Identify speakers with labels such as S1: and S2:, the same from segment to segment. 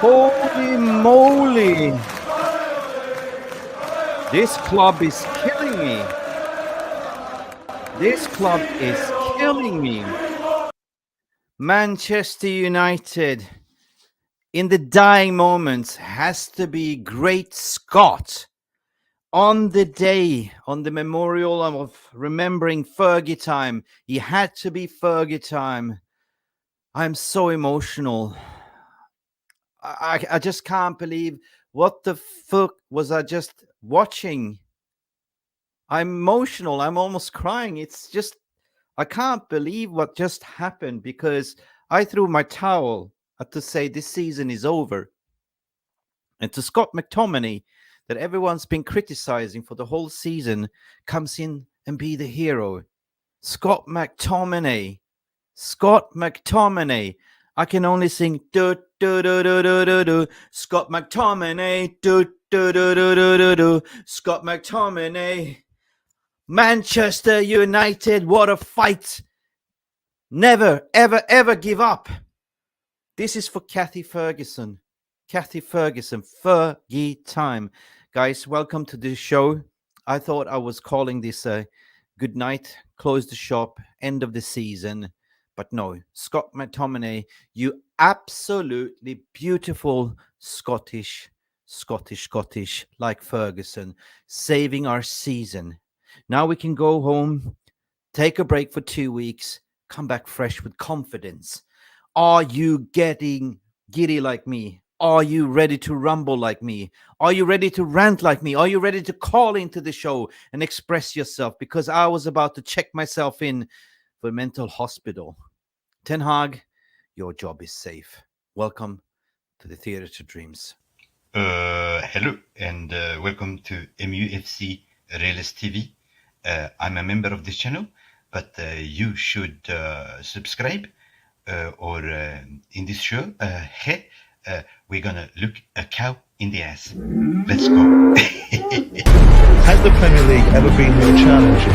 S1: Holy moly! This club is killing me. This club is killing me. Manchester United, in the dying moments, has to be Great Scott. On the day, on the memorial of remembering Fergie Time, he had to be Fergie Time. I'm so emotional. I just can't believe what the fuck was I just watching. I'm emotional. I'm almost crying. It's just, I can't believe what just happened because I threw my towel to say this season is over. And to Scott McTommeney, that everyone's been criticizing for the whole season, comes in and be the hero. Scott McTommeney. Scott McTommeney. I can only sing do do do do do do do. Scott McTommeney. Do do do do do do do. Scott McTommeney. Manchester United. What a fight! Never, ever, ever give up. This is for Cathy Ferguson. Cathy Ferguson, Fergie Time. Guys, welcome to this show. I thought I was calling this a good night, close the shop, end of the season. But no, Scott McTommeney, you absolutely beautiful Scottish, like Ferguson, saving our season. Now we can go home, take a break for 2 weeks, come back fresh with confidence. Are you getting giddy like me? Are you ready to rumble like me? Are you ready to rant like me? Are you ready to call into the show and express yourself? Because I was about to check myself in for mental hospital. Ten Hag, your job is safe. Welcome to the Theatre to Dreams.
S2: Hello and welcome to Mufc Realist TV. I'm a member of this channel, but you should subscribe or in this show, we're gonna look a cow in the ass. Let's go.
S3: Has the Premier League ever been more challenging?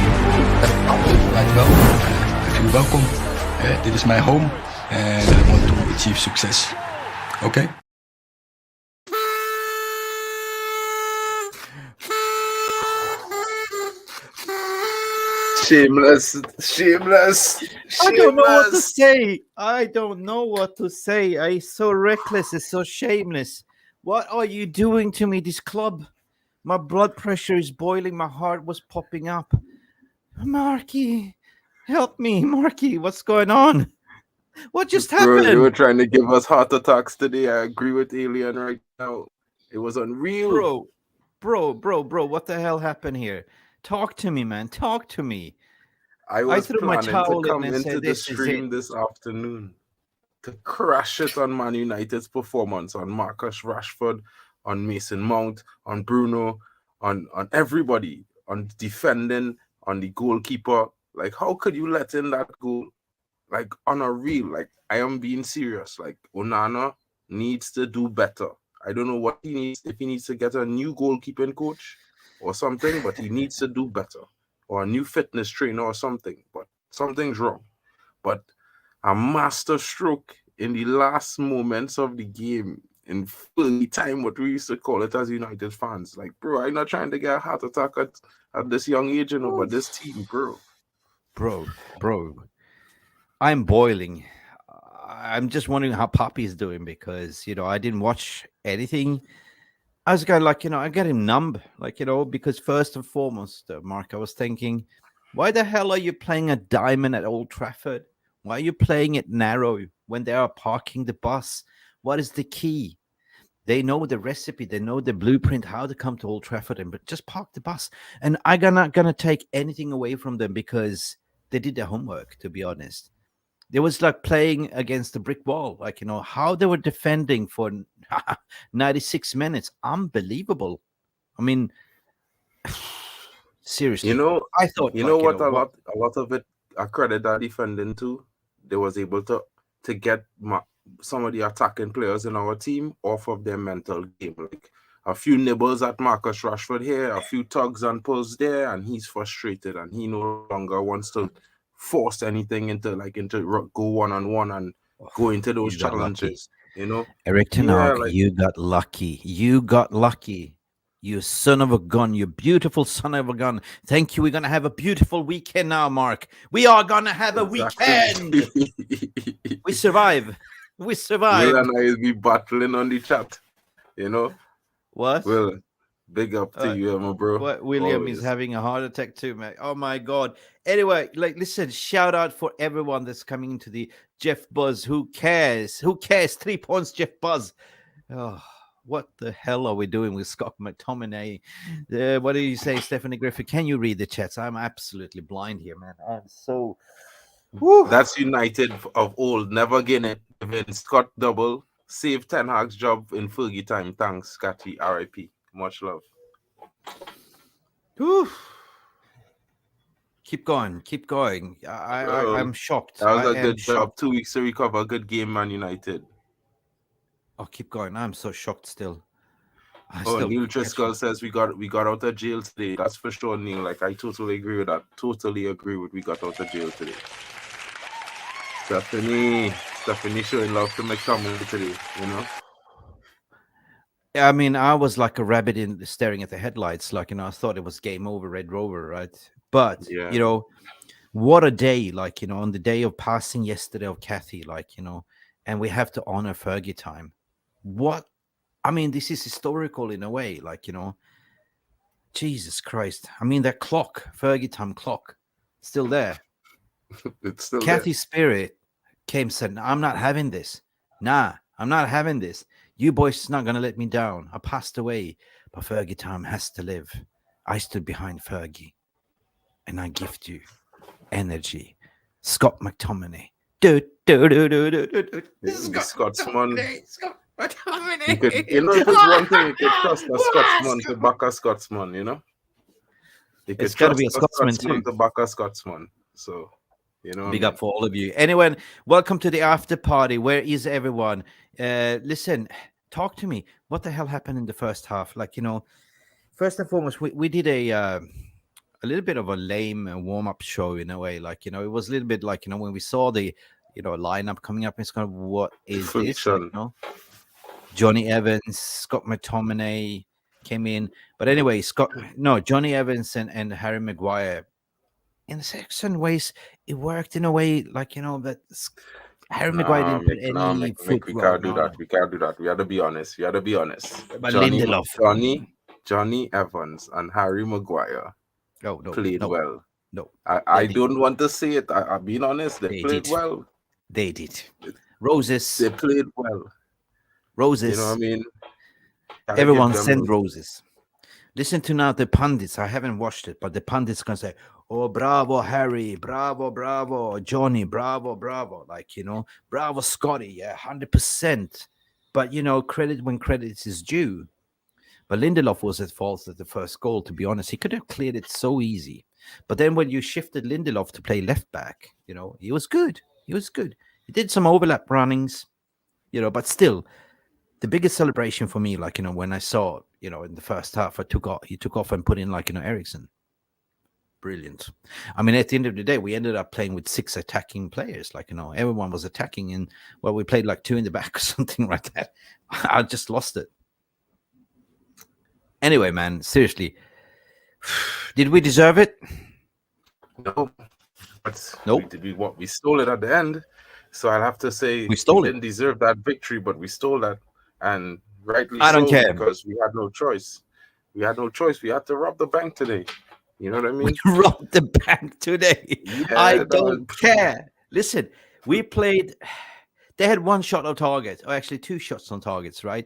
S4: Right, well, I feel welcome. Dit is mijn home and I want to achieve success. Okay?
S5: Shameless.
S1: I don't know what to say. I don't know what to say. It's so reckless. It's so shameless. What are you doing to me, this club? My blood pressure is boiling. My heart was popping up. Marky, help me. Marky, what's going on? What just happened?
S5: Bro, you were trying to give us heart attacks today. I agree with Alien right now. It was unreal.
S1: Bro, what the hell happened here? Talk to me, man. Talk to me.
S5: I was
S1: threw my
S5: planning
S1: towel
S5: to come
S1: in and
S5: into
S1: said,
S5: the
S1: "This is
S5: stream
S1: it."
S5: this afternoon to crash it on Man United's performance, on Marcus Rashford, on Mason Mount, on Bruno, on everybody, on defending, on the goalkeeper. Like, how could you let in that goal? Like, on a reel, like, I am being serious. Like, Onana needs to do better. I don't know what he needs, if he needs to get a new goalkeeping coach or something, but he needs to do better. Or a new fitness trainer or something. But something's wrong. But a master stroke in the last moments of the game, in Fergie time, what we used to call it as United fans. Like, bro, I'm not trying to get a heart attack at this young age, you know, but this team, bro.
S1: Bro. I'm boiling. I'm just wondering how Poppy is doing because, I didn't watch anything. I was kind of like, I got him numb, because first and foremost, Mark, I was thinking, why the hell are you playing a diamond at Old Trafford? Why are you playing it narrow when they are parking the bus? What is the key? They know the recipe. They know the blueprint, how to come to Old Trafford and just park the bus. And I'm not going to take anything away from them because they did their homework, to be honest. It was like playing against a brick wall, how they were defending for 96 minutes. Unbelievable. I mean, seriously. I thought,
S5: a lot of it, I credit that defending too. They was able to get some of the attacking players in our team off of their mental game. Like a few nibbles at Marcus Rashford here, a few tugs and pulls there, and he's frustrated and he no longer wants to force anything into go one-on-one and going to those
S1: You got lucky.
S5: challenges. You know,
S1: Eric
S5: yeah,
S1: Tenag,
S5: like
S1: you got lucky. You got lucky. You son of a gun. You beautiful son of a gun. Thank you. We're going to have a beautiful weekend now, Mark. We are going to have a weekend. We survive. We
S5: Will
S1: survive.
S5: and I will be battling on the chat. You know,
S1: What?
S5: Will, big up to you, my bro.
S1: What? William
S5: Always.
S1: is having a heart attack too, man. Oh my God. Anyway, like, listen, shout out for everyone that's coming into the Jeff Buzz. Who cares? Who cares? 3 points, Jeff Buzz. Oh, what the hell are we doing with Scott McTomminey? What do you say, Stephanie Griffith? Can you read the chats? I'm absolutely blind here, man. I'm so. Whew.
S5: That's United of old. Never gain it. Even Scott Double save Ten Hag's job in Fergie time. Thanks, Cathy. R.I.P. Much love.
S1: Whew. Keep going. Keep going. I'm shocked.
S5: That was
S1: I
S5: a
S1: am
S5: good job.
S1: shocked.
S5: 2 weeks to recover. Good game, Man United.
S1: Oh, keep going. I'm so shocked still.
S5: Neil Driscoll says we got out of jail today. That's for sure, Neil. Like, I totally agree with that. Totally agree with we got out of jail today. Stephanie showing love to McTommeney today, you know?
S1: I mean, I was like a rabbit in staring at the headlights. Like, I thought it was game over, Red Rover, right? But,
S5: Yeah.
S1: What a day, like, on the day of passing yesterday of Cathy, like, and we have to honor Fergie time. I mean, this is historical in a way, like, Jesus Christ. I mean, that clock, Fergie time clock, still there.
S5: It's still
S1: Cathy's spirit came, said, I'm not having this. Nah, I'm not having this. You boys not going to let me down. I passed away, but Fergie time has to live. I stood behind Fergie, and I gift you energy. Scott McTomminey.
S5: Scotsman. If it's one thing, you could trust a Scotsman to back a Scotsman, You
S1: It's got to be a Scotsman too.
S5: To back a Scotsman. So,
S1: Big up for all of you. Anyway, welcome to the after party. Where is everyone? Listen, talk to me. What the hell happened in the first half? Like, first and foremost, we did a little bit of a lame warm-up show in a way. Like, it was a little bit like, when we saw the, lineup coming up, it's kind of, what is this? Like, Johnny Evans, Scott McTomminey came in. But anyway, Johnny Evans and Harry Maguire. In certain ways, it worked in a way, like, that Harry Maguire didn't put any foot.
S5: We can't do that. We can't do that. We have to be honest.
S1: But Lindelof.
S5: Johnny Evans and Harry Maguire played well.
S1: No.
S5: I don't want to say it. I'm being honest. They played well.
S1: They did. Roses.
S5: They played well.
S1: Roses.
S5: You know what I mean?
S1: Everyone send roses. Listen to now the pundits. I haven't watched it, but the pundits can say, oh, bravo, Harry, bravo, Johnny, bravo. Like, bravo, Scotty, yeah, 100%. But, credit when credit is due. But Lindelof was at fault at the first goal, to be honest. He could have cleared it so easy. But then when you shifted Lindelof to play left back, he was good. He did some overlap runnings, but still, the biggest celebration for me, like, when I saw, in the first half, he took off and put in, like, Ericsson. Brilliant. I mean, at the end of the day, we ended up playing with 6 attacking players. Like, everyone was attacking, and we played like 2 in the back or something like that. I just lost it. Anyway, man, seriously, did we deserve it?
S5: No. But
S1: nope.
S5: We stole it at the end. So I'll have to say
S1: we
S5: didn't deserve that victory, but we stole that, and rightly
S1: I don't care,
S5: because we had no choice. We had to rob the bank today. You know what I mean?
S1: We robbed the bank today.
S5: Yeah,
S1: I don't care. Listen, we played. They had 1 shot on target, or actually 2 shots on targets, right?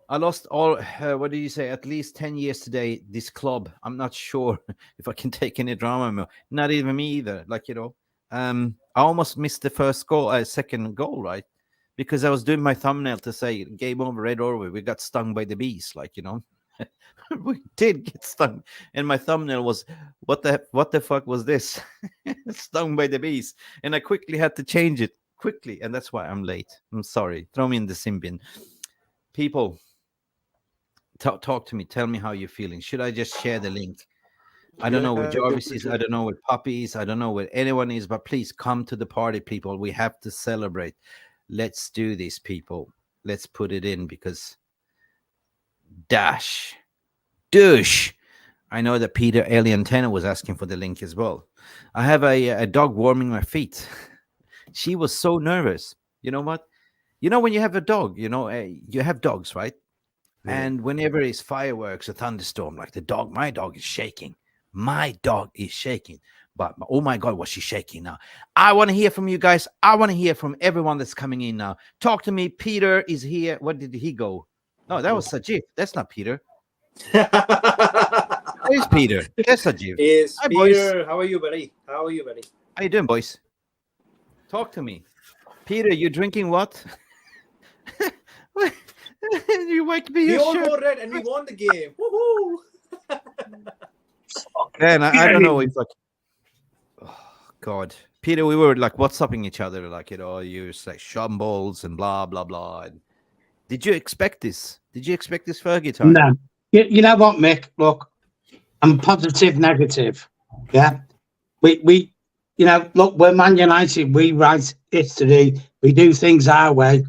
S1: I lost all. What do you say? At least 10 years today. This club. I'm not sure if I can take any drama. Not even me either. Like, I almost missed the second goal, right? Because I was doing my thumbnail to say game over, Red Orwell. We got stung by the bees, like, we did get stung, and my thumbnail was what the fuck was this? Stung by the bees, and I quickly had to change it quickly, and that's why I'm late. I'm sorry. Throw me in the sin bin. People, talk to me. Tell me how you're feeling. Should I just share the link? I don't know where
S5: Yeah,
S1: Jarvis
S5: good,
S1: is. I
S5: good.
S1: don't know where Puppy is. I don't know where anyone is. But please come to the party, people. We have to celebrate. Let's do this, people. Let's put it in because dash, douche. I know that Peter Alien Tenor was asking for the link as well. I have a dog warming my feet. She was so nervous. You know what? You know when you have a dog, you have dogs, right?
S5: Yeah.
S1: And whenever it's fireworks, a thunderstorm, like my dog is shaking. My dog is shaking. But oh my God, was she shaking now? I want to hear from you guys. I want to hear from everyone that's coming in now. Talk to me. Peter is here. Where did he go? No, that was Sajid. That's not Peter. There's Peter. That's Sajid.
S6: Is
S1: Hi, boys.
S6: Peter? How are you, buddy? How are you, buddy?
S1: How you doing, boys? Talk to me. Peter, you drinking what? You wake me
S6: We
S1: your
S6: all
S1: shirt.
S6: wore red and we won the game. Woohoo!
S1: Man, I don't know if like, oh God, Peter, we were like WhatsApping each other, like you like shambles and blah blah blah. And did you expect this? Did you expect this Fergie time?
S7: No. You know what, Mick? Look, I'm positive, negative. Yeah. We look, we're Man United. We write history. We do things our way.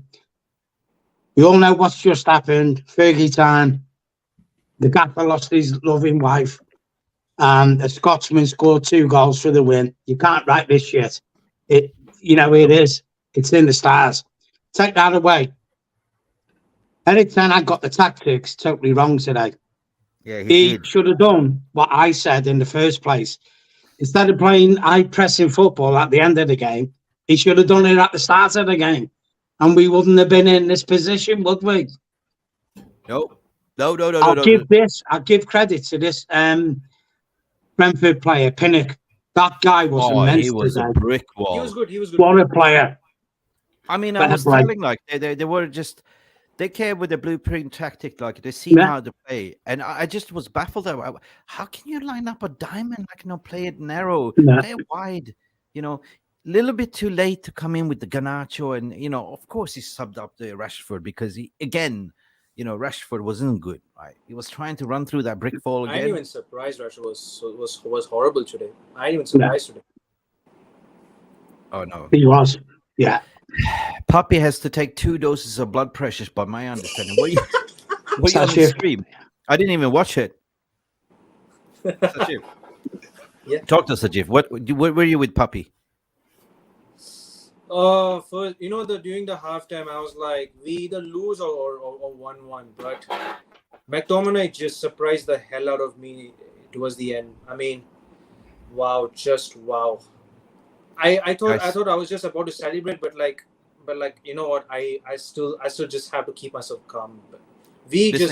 S7: We all know what's just happened. Fergie Time. The gaffer lost his loving wife. And the Scotsman scored 2 goals for the win. You can't write this shit. It is. It's in the stars. Take that away. Eric Ten Hag got the tactics totally wrong today.
S1: Yeah,
S7: He should have done what I said in the first place. Instead of playing high-pressing football at the end of the game, he should have done it at the start of the game. And we wouldn't have been in this position, would we?
S1: No.
S7: I'll give credit to this Brentford player, Pinnock. That guy was immense
S1: he was
S7: today.
S1: a brick wall.
S6: He was good. He was good.
S7: What a player.
S1: I mean, I
S7: Fair
S1: was
S7: play.
S1: telling like they were just they came with a blueprint tactic, like they see how to play, and I just was baffled. How can you line up a diamond like play it narrow, play it wide, little bit too late to come in with the Garnacho, and of course he subbed up the Rashford because he again, Rashford wasn't good, right? He was trying to run through that brick wall again.
S6: I ain't even surprised Rashford was horrible today. I ain't even surprised today.
S1: Oh no,
S7: he was. Yeah.
S1: Puppy has to take 2 doses of blood pressures, by my understanding. Were you on the stream? I didn't even watch it. Sajid.
S6: Yeah.
S1: Talk to Sajid. What were you with Puppy?
S6: First, during the halftime, I was like, we either lose or 1-1. But McTommeney just surprised the hell out of me towards the end. I mean, wow, just wow. I thought I was just about to celebrate, but you know what? I still just have to keep myself calm. But it's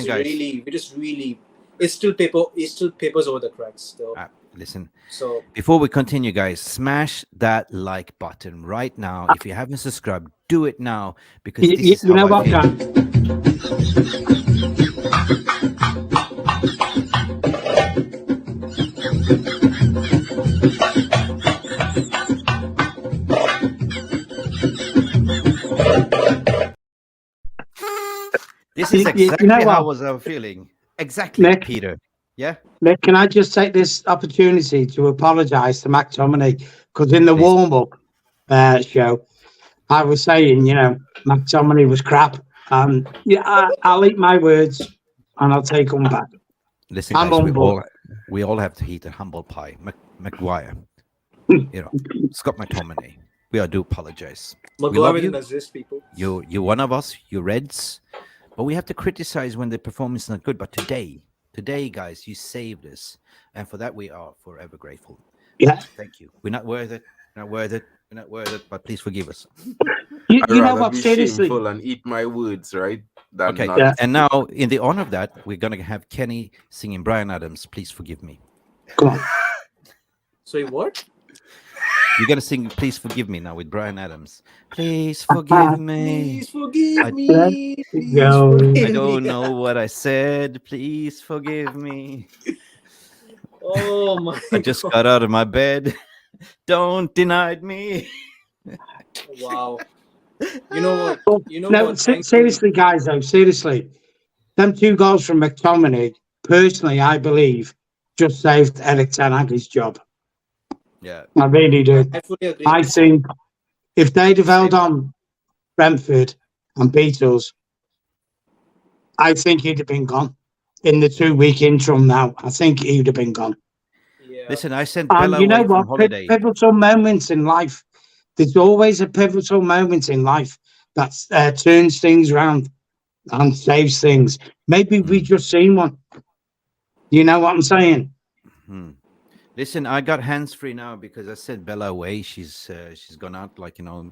S6: still papers over the cracks still.
S1: Listen.
S6: So
S1: before we continue, guys, smash that like button right now. If you haven't subscribed, do it now because this is how I feel. This is exactly how I was feeling. Exactly, Nick, Peter. Yeah.
S7: Nick, can I just take this opportunity to apologise to McTommeney because in the warm-up show, I was saying, McTommeney was crap. I'll eat my words and I'll take them back.
S1: Listen, guys, we all have to eat a humble pie. McGuire, Scott McTommeney. We do apologize. We love you.
S6: People.
S1: You're one of us. You're Reds. But we have to criticize when the performance is not good. But today, guys, you saved us. And for that, we are forever grateful.
S7: Yeah.
S1: Thank you. We're not worth it. We're not worth it. But please forgive us.
S7: You know what? Seriously.
S5: And eat my words, right?
S1: Okay. Yeah. And now, in the honor of that, we're going to have Kenny singing Bryan Adams. Please forgive me.
S7: Come on.
S6: So what?
S1: You're going to sing Please Forgive Me now with Bryan Adams. Please forgive me.
S6: Please forgive me.
S1: I don't know what I said. Please forgive me.
S6: Oh my
S1: I just got out of my bed. Don't deny me.
S6: Wow. You know what?
S7: Seriously, guys, though, seriously. Them 2 goals from McTommeney, personally, I believe, just saved Eric Ten Hag's job.
S1: Yeah.
S7: I really do.
S6: I fully agree.
S7: I think if they'd have held on Brentford and beat us, I think he'd have been gone in the 2-week interim now. I think he'd have been gone.
S6: Yeah.
S1: Listen, I sent
S7: And
S1: Bella
S7: you know
S1: away from
S7: what?
S1: holiday.
S7: Pivotal moments in life. There's always a pivotal moment in life that turns things around and saves things. Maybe we just seen one. You know what I'm saying?
S1: Hmm. Listen, I got hands free now because I sent Bella away. She's gone out, like, you know,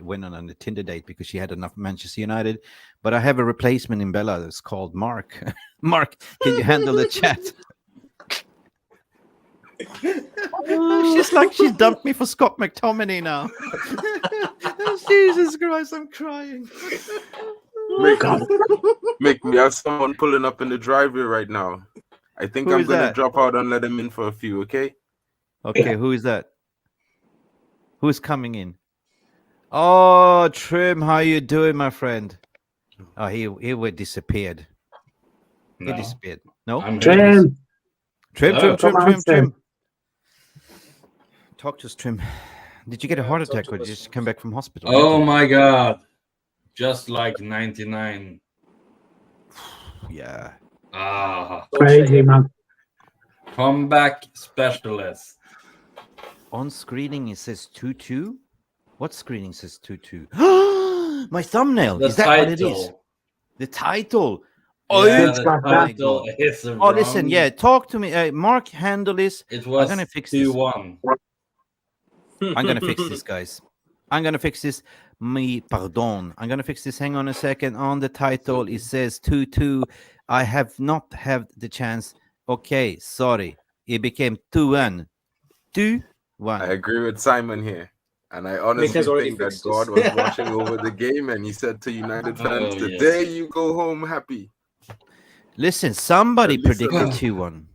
S1: went on a Tinder date because she had enough Manchester United. But I have a replacement in Bella that's called Mark. Mark, can you handle the chat? She's like, she's dumped me for Scott McTommeney now. Jesus Christ, I'm crying.
S5: Make me have someone pulling up in the driveway right now. I think
S1: Who
S5: I'm
S1: is
S5: gonna
S1: that?
S5: drop out and let him in for a few, okay?
S1: Okay,
S7: Yeah.
S1: who is that? Who's coming in? Oh, Trim, how you doing, my friend? Oh, he disappeared. He
S8: No,
S1: disappeared. No?
S8: I'm here.
S7: Trim,
S1: Trim.
S7: come on, Trim.
S1: Talk to us, Trim. Did you get a
S6: Yeah,
S1: heart
S6: talk
S1: attack
S6: to
S1: or did
S6: us.
S1: you just come back from hospital?
S8: Oh my God. Just like 99.
S1: Yeah.
S8: Ah,
S7: Crazy, man.
S8: comeback specialist.
S1: On screening it says 2-2. What screening says 2-2? My thumbnail.
S8: The
S1: Is that what it is?
S8: title.
S1: The title.
S8: Yeah,
S7: It's
S8: the
S7: like that.
S8: title is wrong.
S1: Oh, listen, yeah. Talk to me. Mark, handle this.
S8: It
S1: I'm
S8: was
S1: gonna fix this.
S8: 2-1.
S1: I'm gonna fix this, guys. I'm gonna fix this. Pardon. I'm gonna fix this. Hang on a second. On the title, it says 2-2. I have not had the chance. Okay, sorry. It became 2-1. 2-1.
S5: I agree with Simon here. And I honestly
S6: has already
S5: think that
S6: fixed
S5: God
S6: this.
S5: was watching over the game and he said to United fans,
S8: Oh,
S5: today
S8: yes.
S5: you go home happy.
S1: Listen, somebody
S5: Listen.
S1: predicted 2-1.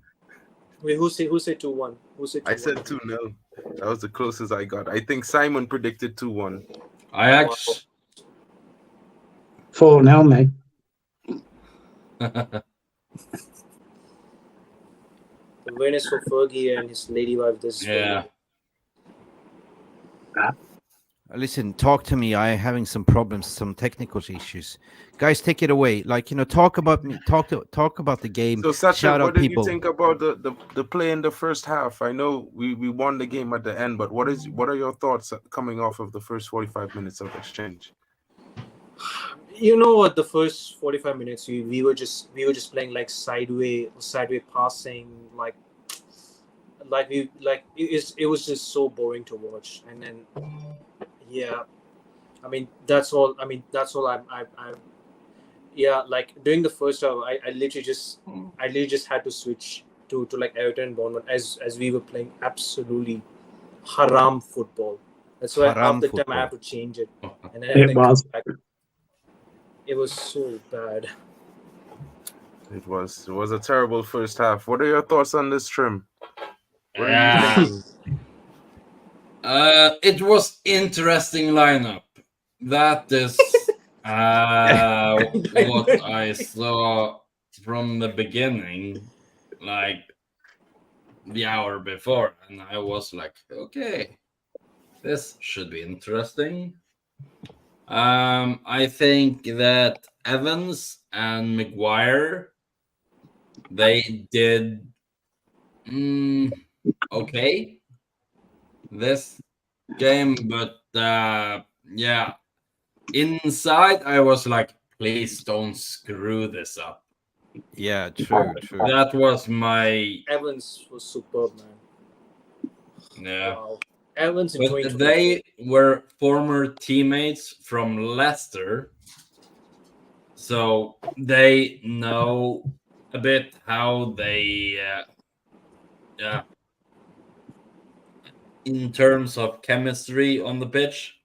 S6: Wait, who said 2-1? Who said 2-1?
S5: I said 2-0. That was the closest I got. I think Simon predicted 2-1.
S8: I actually.
S7: 4-0, mate.
S6: The win is for Fergie and his lady wife. This
S8: Yeah.
S1: Listen, talk to me. I'm having some problems, some technical issues. Guys, take it away. Like, you know, talk about me. Talk about the game.
S5: So, Sacha,
S1: Shout
S5: what
S1: out
S5: did
S1: people.
S5: you think about the play in the first half? I know we won the game at the end, but what are your thoughts coming off of the first 45 minutes of exchange?
S6: You know what? The first 45 minutes, we were just playing like sideway passing, it was just so boring to watch. And then, yeah, I mean that's all. I'm yeah, like during the first half, I literally just had to switch to like Everton and Bournemouth as we were playing absolutely haram football. That's why
S1: Haram
S6: half the time
S1: football.
S6: I have to change it, and then,
S7: It was.
S6: come back. It was so bad.
S5: It was a terrible first half. What are your thoughts on this, Trim? What are you
S8: Yeah.
S5: thinking?
S8: It was interesting lineup. That is what I saw from the beginning, like the hour before, and I was like, okay, this should be interesting. I think that Evans and Maguire, they did okay this game, but yeah, inside I was like, please don't screw this up.
S1: Yeah, true.
S8: That was my
S6: Evans was superb, man.
S8: yeah.
S6: Wow. Evans in
S8: But
S6: 2020.
S8: they were former teammates from Leicester, so they know a bit how they in terms of chemistry on the pitch,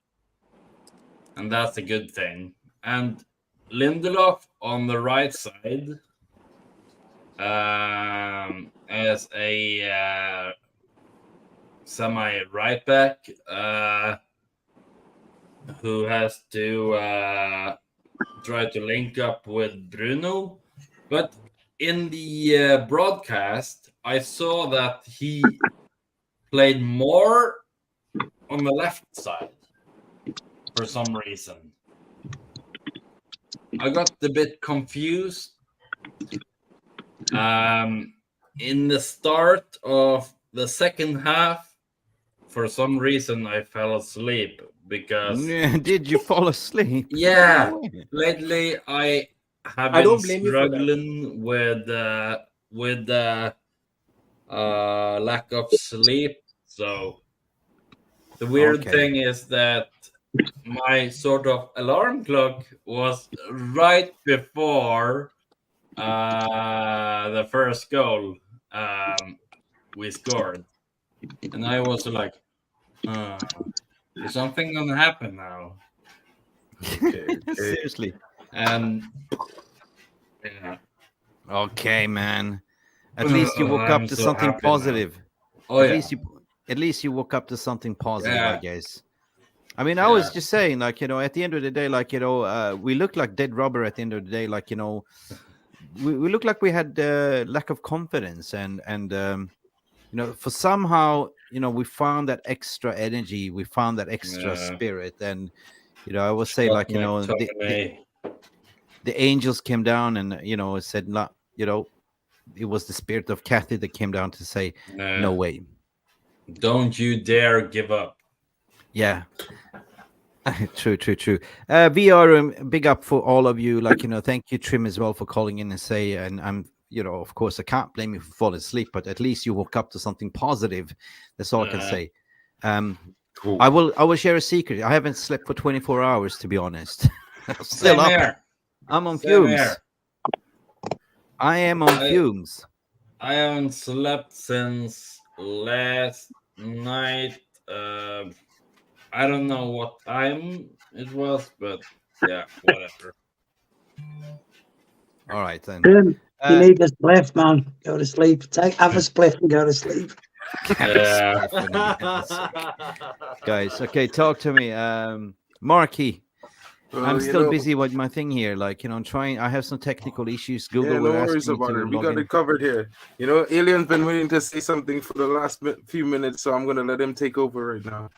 S8: and that's a good thing. And Lindelof on the right side as a semi right back who has to try to link up with Bruno. But in the broadcast, I saw that he played more on the left side for some reason. I got a bit confused. In the start of the second half, for some reason I fell asleep because
S1: Did you fall asleep?
S8: yeah,
S1: No way.
S8: lately I have
S6: I
S8: been
S6: don't blame you for that.
S8: struggling with lack of sleep. So the weird
S1: Okay.
S8: thing is that my sort of alarm clock was right before the first goal we scored, and I was like, is something gonna happen now?
S5: Okay.
S1: Seriously.
S8: And yeah.
S1: Okay, man. At least you woke
S8: I'm
S1: up to
S8: so
S1: something
S8: happy now.
S1: positive.
S8: Oh
S1: at
S8: yeah.
S1: least you woke up to something positive,
S8: Yeah.
S1: I guess. I mean, I was just saying, like, you know, at the end of the day, like, you know, we look like dead rubber at the end of the day, like, you know, we look like we had lack of confidence, and you know, for somehow, you know, we found that extra energy, we found that extra spirit, and you know, I will say, like, you know, the angels came down and, you know, said, not, you know, it was the spirit of Cathy that came down to say, no way,
S8: don't you dare give up.
S1: Yeah. True. VR, big up for all of you. Like, you know, thank you, Trim, as well, for calling in and say, and I'm, you know, of course, I can't blame you for falling asleep, but at least you woke up to something positive. That's all I can say.
S5: Cool.
S1: I will share a secret. I haven't slept for 24 hours, to be honest. I'm still up.
S8: Here.
S1: I'm on
S8: Same
S1: fumes.
S8: here.
S1: I am on fumes.
S8: I haven't slept since last night. I don't know what time it was, but yeah, whatever.
S1: All right, then.
S7: You need a spliff, man. Go to sleep. Have a spliff and go to sleep.
S8: Yeah.
S1: Guys, okay, talk to me. Marky. I'm still busy with my thing here. Like, you know, I'm trying. I have some technical issues. Google
S5: no
S1: will
S5: worries
S1: ask me
S5: about
S1: to
S5: it. We
S1: log
S5: got
S1: in.
S5: it covered here. You know, Alien's been waiting to say something for the last few minutes, so I'm going to let him take over right now.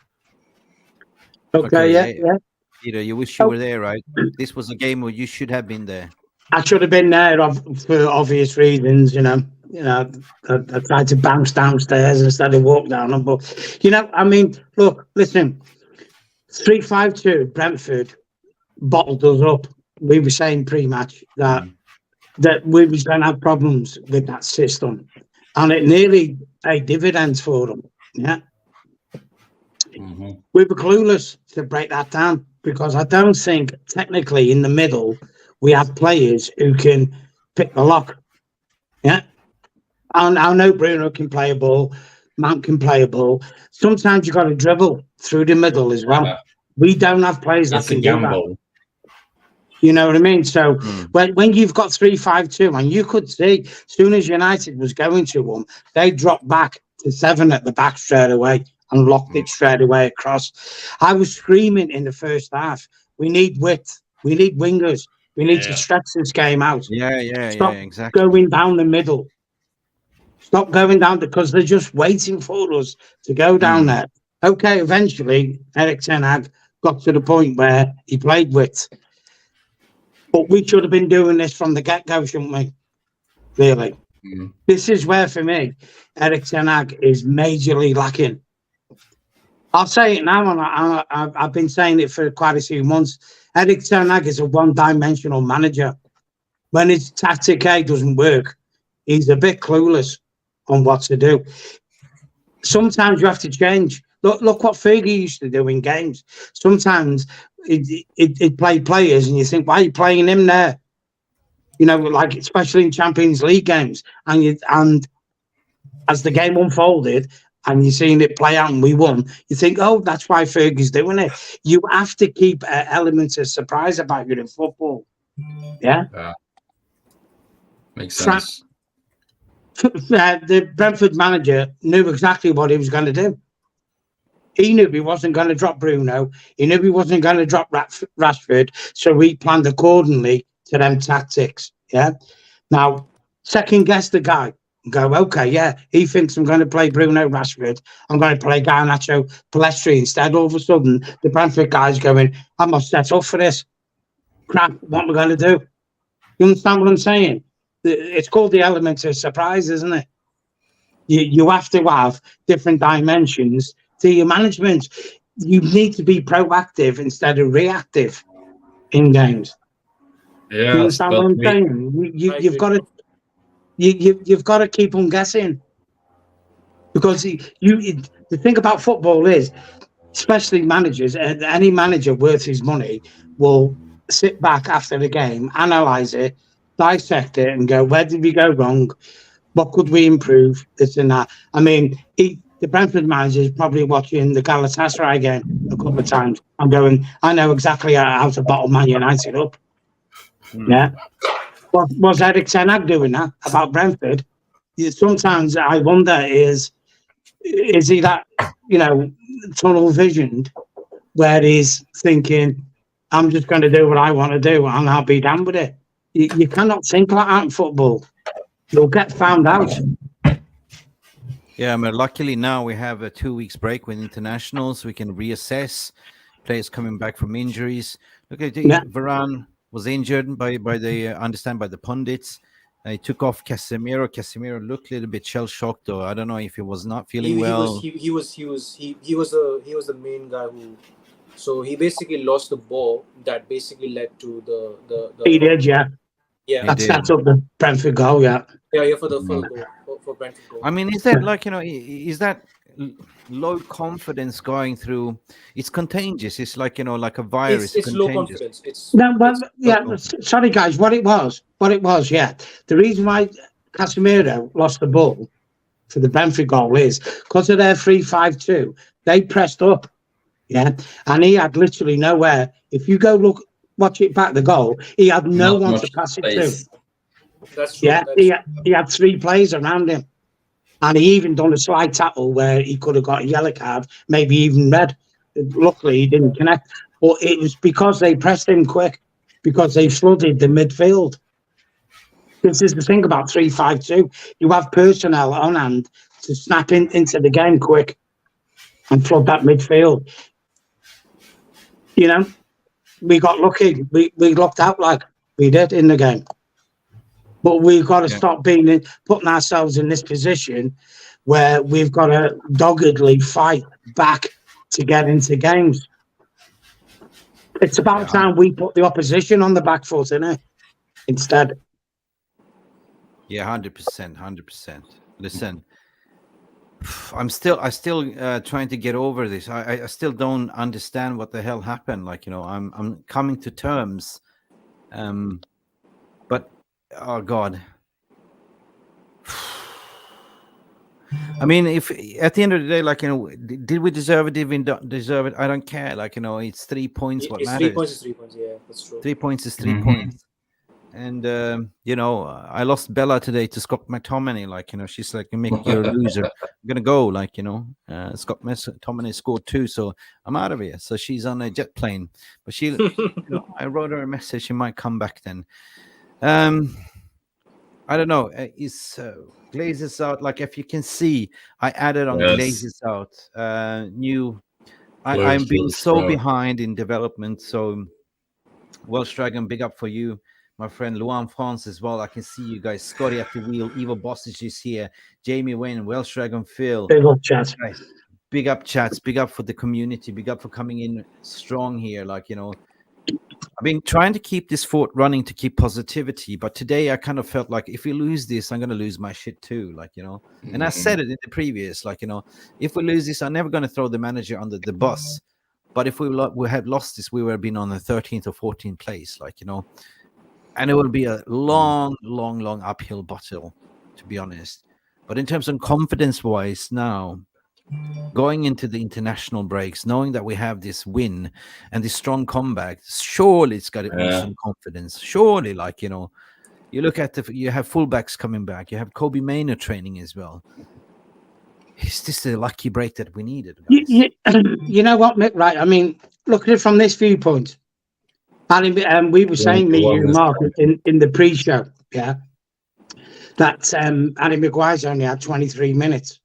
S7: Okay, yeah.
S1: Peter, you wish you were there, right? This was a game where you should have been there.
S7: I should have been there for obvious reasons, you know. I tried to bounce downstairs instead of walk down them. But, you know, I mean, look, listen, 3-5-2, Brentford bottled us up. We were saying pre-match that we was going to have problems with that system. And it nearly paid dividends for them, yeah. We were clueless to break that down because I don't think technically in the middle we have players who can pick the lock. Yeah. And I know Bruno can play a ball, Mount can play a ball. Sometimes you got to dribble through the middle as well. We don't have players that can do that. You know what I mean? So when you've got 3-5-2, and you could see as soon as United was going to them, they dropped back to 7 at the back straight away and locked it straight away across. I was screaming in the first half, we need width, we need wingers, we need to stretch this game out. Stop
S1: exactly.
S7: going down the middle. Stop going down because they're just waiting for us to go down there. Okay, eventually Erik ten Hag got to the point where he played width. But we should have been doing this from the get-go, shouldn't we? Really. This is where, for me, Erik ten Hag is majorly lacking. I'll say it now, and I've been saying it for quite a few months. Erik ten Hag is a one-dimensional manager. When his tactic A doesn't work, he's a bit clueless on what to do. Sometimes you have to change. Look what Fergie used to do in games. Sometimes he'd play players and you think, why are you playing him there? You know, like especially in Champions League games. And as the game unfolded and you're seeing it play out and we won, you think, oh, that's why Fergie's doing it. You have to keep elements of surprise about you in football. Yeah?
S8: Makes sense.
S7: The Brentford manager knew exactly what he was going to do. He knew he wasn't going to drop Bruno. He knew he wasn't going to drop Rashford. So he planned accordingly to them tactics. Yeah. Now, second guess the guy. and go, okay, yeah, he thinks I'm going to play Bruno Rashford. I'm going to play Garnacho Palestri instead. All of a sudden, the Brentford guy's going, I'm not set up for this. Crap, what am I going to do? You understand what I'm saying? It's called the element of surprise, isn't it? You have to have different dimensions to your management. You need to be proactive instead of reactive in games.
S8: Yes,
S7: You understand
S8: but
S7: what I'm
S8: we,
S7: saying?
S6: I
S7: You've
S6: agree.
S7: got to you've got to keep on guessing, because the thing about football is, especially managers, any manager worth his money will sit back after the game, analyze it, dissect it, and go, where did we go wrong? What could we improve? This and that. I mean, the Brentford manager is probably watching the Galatasaray game a couple of times. I'm going, I know exactly how to bottle Man United up. Yeah. What was Eric Ten Hag doing that about Brentford? Sometimes I wonder, is he that, tunnel visioned, where he's thinking, I'm just going to do what I want to do and I'll be damned with it. You cannot think like that in football. You'll get found out.
S1: Yeah, but luckily now we have a 2 weeks break with internationals. We can reassess players coming back from injuries. Look at Varane was injured by the pundits. He took off Casemiro. Casemiro looked a little bit shell shocked, though. I don't know if he was not feeling well.
S6: He was the main guy who. So he basically lost the ball. That basically led to the
S7: He did, yeah.
S6: Yeah,
S1: He
S7: That
S1: did.
S7: sets up the Brentford goal, yeah.
S6: Yeah, for the goal, for Brentford goal.
S1: I mean, is that is that low confidence going through? It's contagious. It's like like a virus.
S6: It's low confidence.
S7: Sorry guys, what it was, yeah. The reason why Casemiro lost the ball for the Brentford goal is because of their 3-5-2. They pressed up, yeah, and he had literally nowhere. If you go watch it back, the goal, he had no
S8: Not
S7: one
S8: much
S7: to pass it
S8: space.
S7: to.
S6: That's true.
S7: Yeah, he had 3 players around him. And he even done a slide tackle where he could have got a yellow card, maybe even red. Luckily, he didn't connect. But it was because they pressed him quick, because they flooded the midfield. This is the thing about 3-5-2. You have personnel on hand to snap into the game quick and flood that midfield. We got lucky. We lucked out like we did in the game. But we've got to stop putting ourselves in this position where we've got to doggedly fight back to get into games. It's about time we put the opposition on the back foot, isn't it? Instead.
S1: Yeah, 100%. Listen, I still trying to get over this. I still don't understand what the hell happened. I'm coming to terms, but oh God. I mean, if at the end of the day, did we deserve it? Did we not deserve it? I don't care. It's 3 points. What matters?
S6: 3 points is 3 points. Yeah, that's true.
S1: 3 points is 3 points. And I lost Bella today to Scott McTommeney. She's like, Mick, you're a loser. I'm gonna go. Scott McTommeney scored 2, so I'm out of here. So she's on a jet plane. But she, I wrote her a message. She might come back then. I don't know. Is Glazes out? If you can see, I added on Glazes out. I'm being so behind in development. So, Welsh Dragon, big up for you. My friend Luan France as well. I can see you guys. Scotty at the wheel. Evo Bossage is here. Jamie Wayne, Welsh Dragon Phil.
S7: Big up, chats.
S1: Big up, chats. Big up for the community. Big up for coming in strong here. I've been trying to keep this fort running to keep positivity, but today I kind of felt like if we lose this, I'm going to lose my shit too, And I said it in the previous, if we lose this, I'm never going to throw the manager under the bus. But if we had lost this, we would have been on the 13th or 14th place, and it will be a long uphill battle, to be honest. But in terms of confidence-wise now, going into the international breaks, knowing that we have this win and this strong comeback, surely it's got to be some confidence. Surely, you look at you have fullbacks coming back. You have Kobe Maynard training as well. Is this the lucky break that we needed, guys?
S7: You know what, Mick? Right. I mean, look at it from this viewpoint. And we were saying, me, you, Mark, in the pre-show, yeah. that Harry Maguire's only had 23 minutes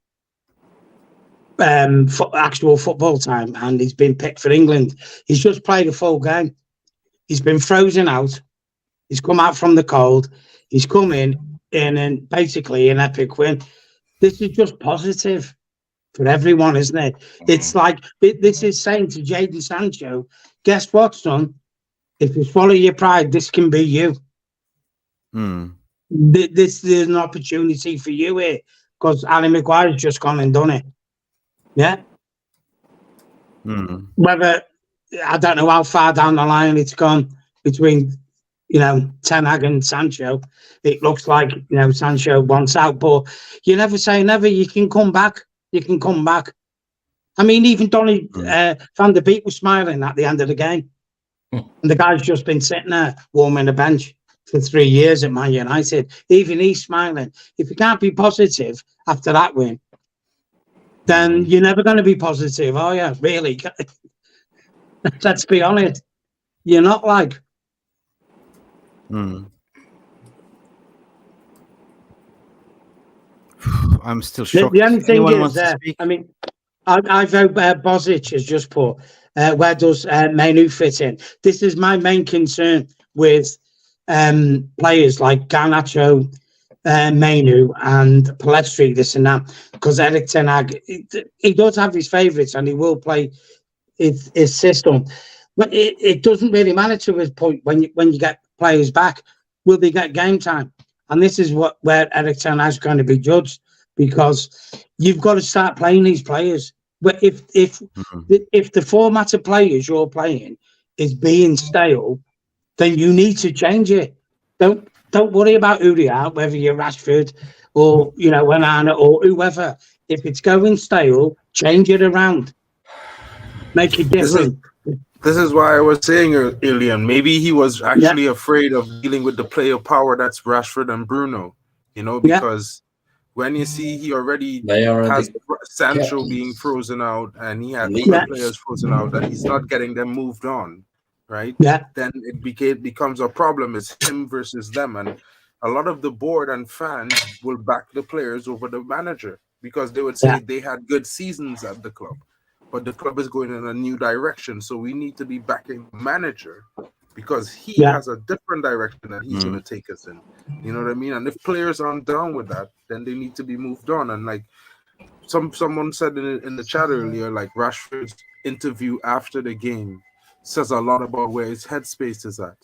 S7: for actual football time, and he's been picked for England. He's just played a full game. He's been frozen out. He's come out from the cold. He's come in and basically an epic win. This is just positive for everyone, isn't it? It's like this is saying to Jadon Sancho, guess what, son? If you swallow your pride, this can be you. This is an opportunity for you here because Harry Maguire's just gone and done it. Yeah. Whether I don't know how far down the line it's gone between, Ten Hag and Sancho. It looks like Sancho wants out, but you never say never. You can come back. You can come back. I mean, even Donny Van der Beek was smiling at the end of the game, and the guy's just been sitting there warming the bench for 3 years at Man United. Even he's smiling. If you can't be positive after that win, then you're never going to be positive, are you? Really? Let's be honest. You're not like.
S1: I'm still shocked.
S7: The only thing
S1: Anyone
S7: is,
S1: wants to speak?
S7: I mean, I vote Bozic has just put, where does Manu fit in? This is my main concern with players like Garnacho, Manu and Pellistri, this and that, because Erik ten Hag, he does have his favourites and he will play his system. But it doesn't really matter to his point when you get players back. Will they get game time? And this is where Erik ten Hag is going to be judged, because you've got to start playing these players. But if the format of players you're playing is being stale, then you need to change it. Don't worry about who they are, whether you're Rashford or Onana or whoever. If it's going stale, change it around. Make it different.
S5: This is why I was saying earlier, maybe he was actually afraid of dealing with the player power that's Rashford and Bruno, because when you see he already has Sancho being frozen out and he had other players frozen out and he's not getting them moved on, right?
S7: Yeah.
S5: Then it becomes a problem. It's him versus them. And a lot of the board and fans will back the players over the manager because they would say they had good seasons at the club. But the club is going in a new direction, so we need to be backing the manager because he has a different direction that he's going to take us in. You know what I mean? And if players aren't down with that, then they need to be moved on. And like someone said in the chat earlier, like Rashford's interview after the game says a lot about where his headspace is at.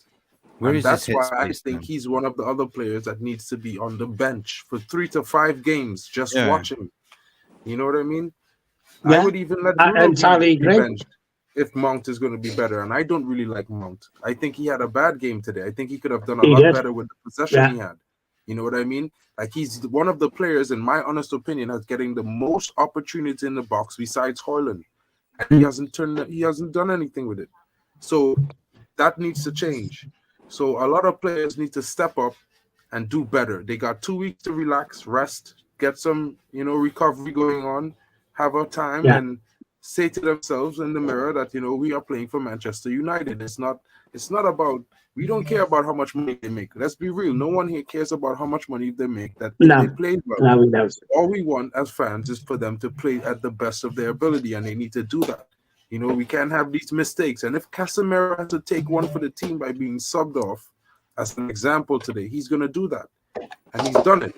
S5: And that's why I think he's one of the other players that needs to be on the bench for 3 to 5 games, just watching. You know what I mean? I would even let Bruno be benched if Mount is going to be better. And I don't really like Mount. I think he had a bad game today. I think he could have done a lot better with the possession he had. You know what I mean? Like he's one of the players, in my honest opinion, that's getting the most opportunity in the box besides Højlund. And he hasn't done anything with it. So that needs to change. So a lot of players need to step up and do better. They got 2 weeks to relax, rest, get some, recovery going on. Have a time and say to themselves in the mirror that we are playing for Manchester United. It's not about, we don't care about how much money they make. Let's be real. No one here cares about how much money they make. That they play well. All we want as fans is for them to play at the best of their ability, and they need to do that. We can't have these mistakes. And if Casemiro has to take one for the team by being subbed off, as an example today, he's going to do that, and he's done it.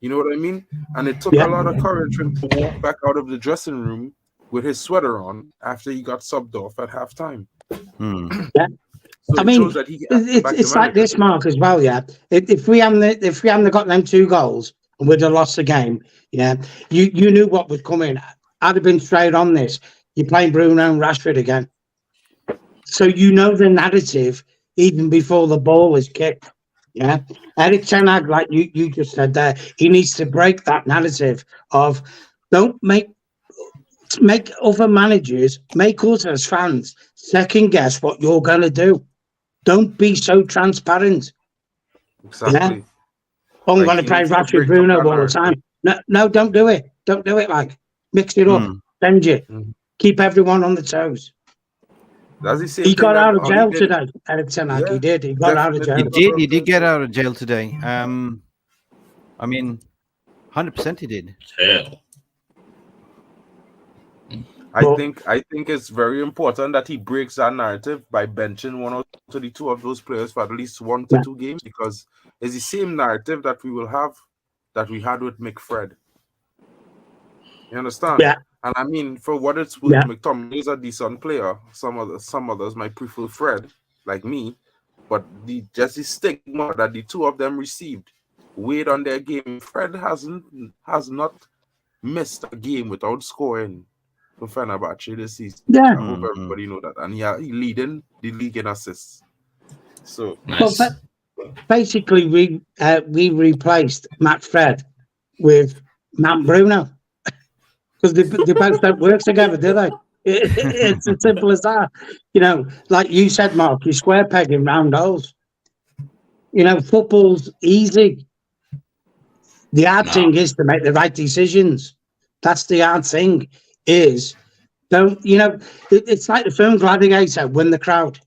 S5: You know what I mean? And it took a lot of courage for him to walk back out of the dressing room with his sweater on after he got subbed off at halftime. So
S7: I mean, it's like this, Mark, as well. Yeah, if we hadn't got them 2 goals and we'd have lost the game, you knew what was coming. I'd have been straight on this. You're playing Bruno and Rashford again, so the narrative even before the ball is kicked. Yeah, Erik ten Hag, like you just said there, he needs to break that narrative of don't make other managers, make us as fans second guess what you're going to do. Don't be so transparent.
S5: Exactly.
S7: Yeah? I'm going to play Rashford Bruno all the time. No, don't do it. Don't do it. Like mix it up, bend it, keep everyone on the toes. He got out of jail today, Erik ten Hag. He did. He got out of jail.
S1: He did get out of jail today. I I mean, 100% he did.
S8: Hell.
S5: I
S7: Well-
S5: think it's very important that he breaks that narrative by benching one or two of those players for at least 1 to 2 games, because it's the same narrative that we will have that we had with McFred. You understand?
S7: Yeah.
S5: And I mean, for what it's worth,
S7: Yeah.
S5: McTomminey is a decent player. Some others might prefer Fred, like me, but the stigma that the two of them received weighed on their game. Fred has not missed a game without scoring for Fenerbahce this season.
S7: Yeah.
S5: I hope everybody know that. And he leading the league in assists. So
S8: Nice.
S7: Well, basically, we replaced Matt Fred with Matt Bruno because they both don't work together, do they? It's as simple as that. You know, like you said, Mark, you square pegging round holes. You know, football's easy. The hard thing is to make the right decisions. That's the hard thing. Is don't you know? It's like the film Gladiator. Win the crowd.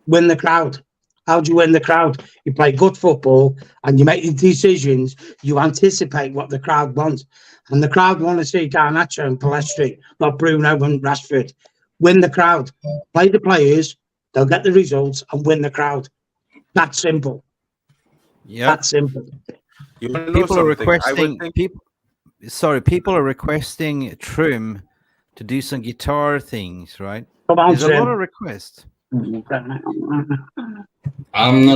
S7: Win the crowd. How do you win the crowd? You play good football and you make your decisions. You anticipate what the crowd wants. And the crowd want to see Garnacho and Palestri, not Bruno and Rashford. Win the crowd. Play the players. They'll get the results and win the crowd. That's simple.
S1: Yeah.
S7: That's simple.
S5: you wanna know
S1: People are
S5: something? I would
S1: requesting
S5: think-
S1: people are requesting Trim to do some guitar things, right?
S7: Come on,
S1: There's a lot of
S7: Tim.
S1: requests.
S8: I'm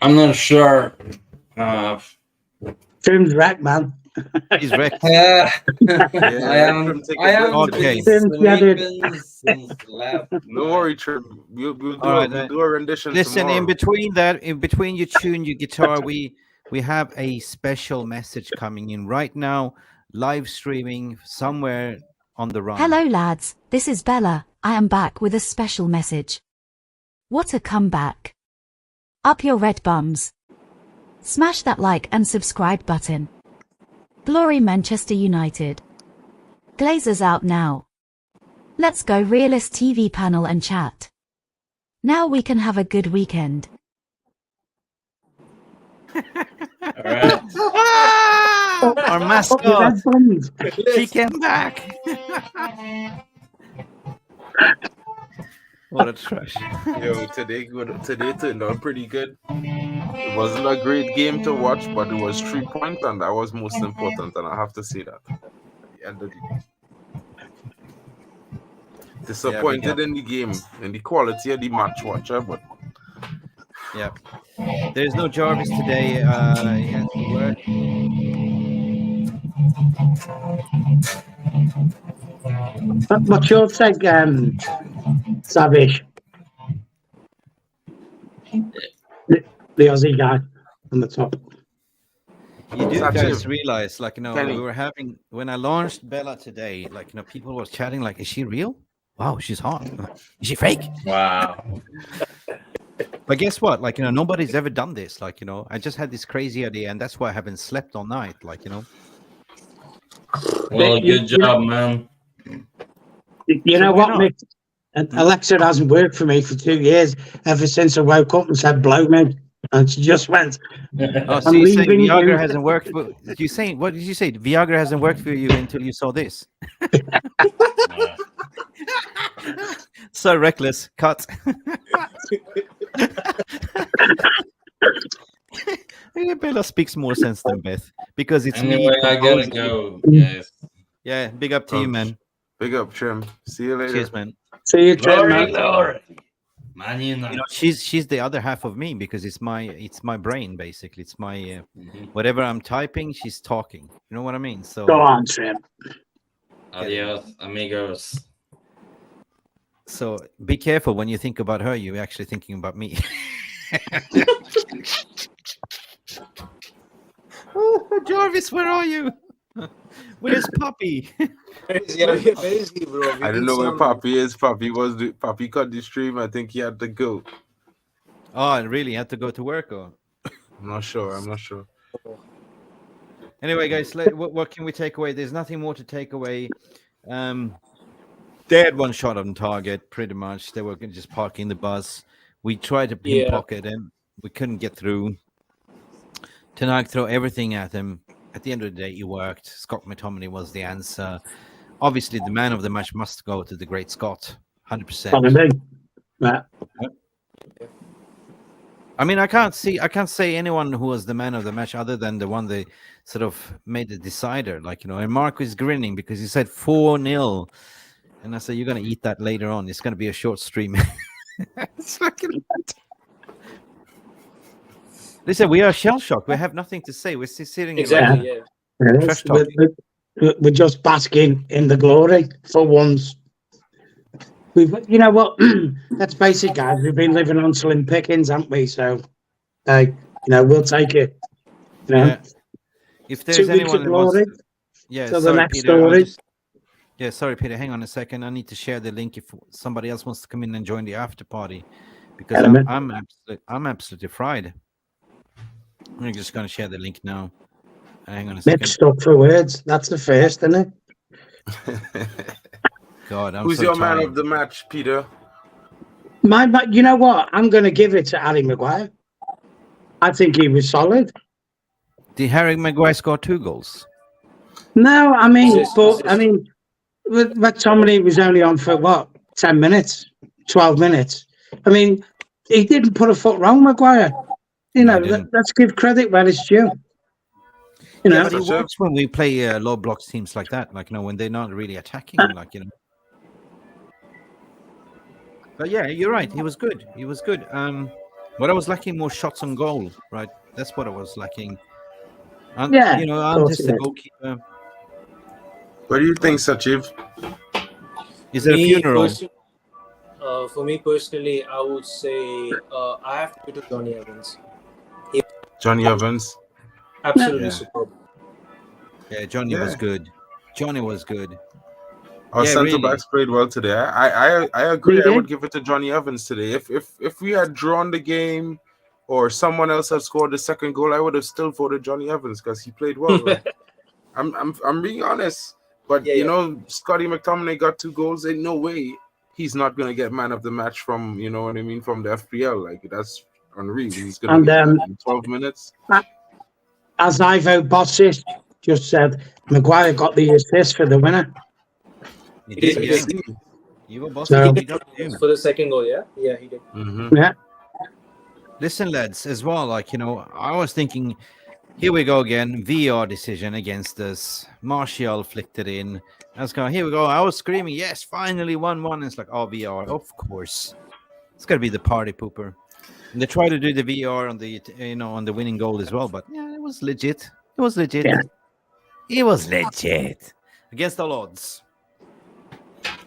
S8: not sure.
S7: Tim's wrecked, man.
S1: He's wrecked.
S8: Yeah,
S5: Yeah,
S8: I am.
S5: take
S8: I
S5: a
S8: am.
S5: break
S1: Okay.
S7: Tim, yeah, dude.
S8: sleeping since last
S5: No
S8: night.
S5: worry, Trim. We'll do,
S1: All right,
S5: we'll do a rendition
S1: Listen,
S5: tomorrow.
S1: in between you tune your guitar, we have a special message coming in right now, live streaming somewhere on the run.
S9: Hello lads, this is Bella. I am back with a special message. What a comeback. Up your red bums. Smash that like and subscribe button. Glory Manchester United. Glazers out now. Let's go Realist TV panel and chat. Now we can have a good weekend.
S8: All right.
S1: Our
S7: Up your
S1: mascot,
S7: red bums.
S1: she came back. What a trash.
S5: Yo, today turned out pretty good. It wasn't a great game to watch, but it was 3 points, and that was most important. And I have to say that at the end of the day, disappointed in the game, in the quality of the match watcher, but
S1: Yeah. There's no Jarvis today. He has to work.
S7: What's your take, Savage? The Aussie guy on the top.
S1: You do
S5: Such
S1: guys
S5: a-
S1: realize, like, you know,
S5: Kenny.
S1: we were having, when I launched Bella today, like, you know, people were chatting, like, is she real? Wow, she's hot. Is she fake?
S8: Wow.
S1: But guess what? Like, you know, nobody's ever done this. Like, you know, I just had this crazy idea, and that's why I haven't slept all night. Like, you know,
S8: Well, good job, man.
S7: You know
S1: why
S7: what,
S1: not?
S7: Mick? Alexa hasn't worked for me for 2 years, ever since I woke up and said, blow me. And she just went,
S1: oh, so
S7: I'm
S1: you saying
S7: leaving
S1: Viagra
S7: you.
S1: hasn't worked for you? Saying what did you say? Viagra hasn't worked for you until you saw this. So reckless. Cut. Bella speaks more sense than Beth because it's me.
S8: Anyway, I gotta
S1: proposing.
S8: go, guys.
S1: Yeah, big up to you, man.
S5: big up, Trim. See you later.
S1: Cheers, man.
S7: see you, Tim,
S8: Glory,
S7: man.
S8: glory. Man
S1: You
S8: United.
S1: know, she's the other half of me because it's my brain basically. It's my whatever I'm typing, she's talking. You know what I mean? So
S7: Go on, Tim.
S8: Adios, amigos.
S1: So be careful when you think about her. You're actually thinking about me. Oh, Jarvis, where are you? Where's Puppy?
S6: Where is he, bro?
S5: I don't know where Papi is. Papi cut the stream. I think he had to go.
S1: Oh, I really had to go to work, or
S5: I'm not sure.
S1: anyway, guys. What can we take away? There's nothing more to take away. They had one shot on target, pretty much. They were just parking the bus. We tried to pin pocket them. We couldn't get through. Ten Hag throw everything at him. At the end of the day, it worked. Scott McTommeney was the answer. Obviously, the man of the match must go to the great Scott, 100%.
S7: Yeah.
S1: I mean, I can't say anyone who was the man of the match other than the one they sort of made the decider. Like, and Mark was grinning because he said 4-0. And I said, you're going to eat that later on. It's going to be a short stream. It's fucking... Listen, we are shell shocked. We have nothing to say. We're sitting
S6: Exactly.
S1: here.
S7: We're just basking in the glory for once. You know what? Let's face it, guys. We've been living on slim pickings, haven't we? So, we'll take it.
S1: Yeah. If there's
S7: 2 weeks
S1: anyone
S7: of
S1: that wants,
S7: glory.
S1: yeah.
S7: So the
S1: Sorry,
S7: next
S1: Peter.
S7: story.
S1: Yeah, sorry, Peter. Hang on a second. I need to share the link if somebody else wants to come in and join the after party, because I'm absolutely fried. I'm just going to share the link now. Hang on a second.
S7: Mixed up for words. That's the first, isn't it?
S1: God, I'm
S5: Who's
S1: so
S5: your
S1: tired.
S5: man of the match, Peter?
S7: You know what? I'm going to give it to Harry Maguire. I think he was solid.
S1: Did Harry Maguire score 2 goals?
S7: No, I mean, McTommeney was only on for what, 10 minutes, 12 minutes. I mean, he didn't put a foot wrong, Maguire. Let's give credit where it's due.
S1: Yeah, but it works when we play low blocks teams like that, when they're not really attacking, But yeah, you're right. He was good. But I was lacking more shots on goal, right? That's what I was lacking. And, I'm just the goalkeeper.
S5: What do you think, Sachiv?
S1: Is it a funeral?
S6: For me personally, I would say I have to go to Johnny Evans.
S5: Johnny Evans.
S6: Absolutely superb.
S1: Yeah, Johnny was good.
S5: Our centre backs played well today. I agree. I would give it to Johnny Evans today. If we had drawn the game, or someone else had scored the second goal, I would have still voted Johnny Evans because he played well. I'm being honest. But Scotty McTomminey got 2 goals. Ain't no way he's not gonna get man of the match from from the FPL. Like, that's unreal. He's gonna get that in 12 minutes.
S7: As Ivo Bossis just said, Maguire got the assist for the winner.
S1: He did,
S6: for the second goal, yeah, he did.
S5: Mm-hmm.
S7: Yeah.
S1: Listen, lads, as well, I was thinking, here we go again, VR decision against us. Martial flicked it in. I was going, here we go. I was screaming, yes, finally 1-1. It's like, oh, VR, of course. It's got to be the party pooper. And they tried to do the VR on the, on the winning goal as well, but yeah, it was legit.
S7: Yeah.
S1: It was legit. Against all odds.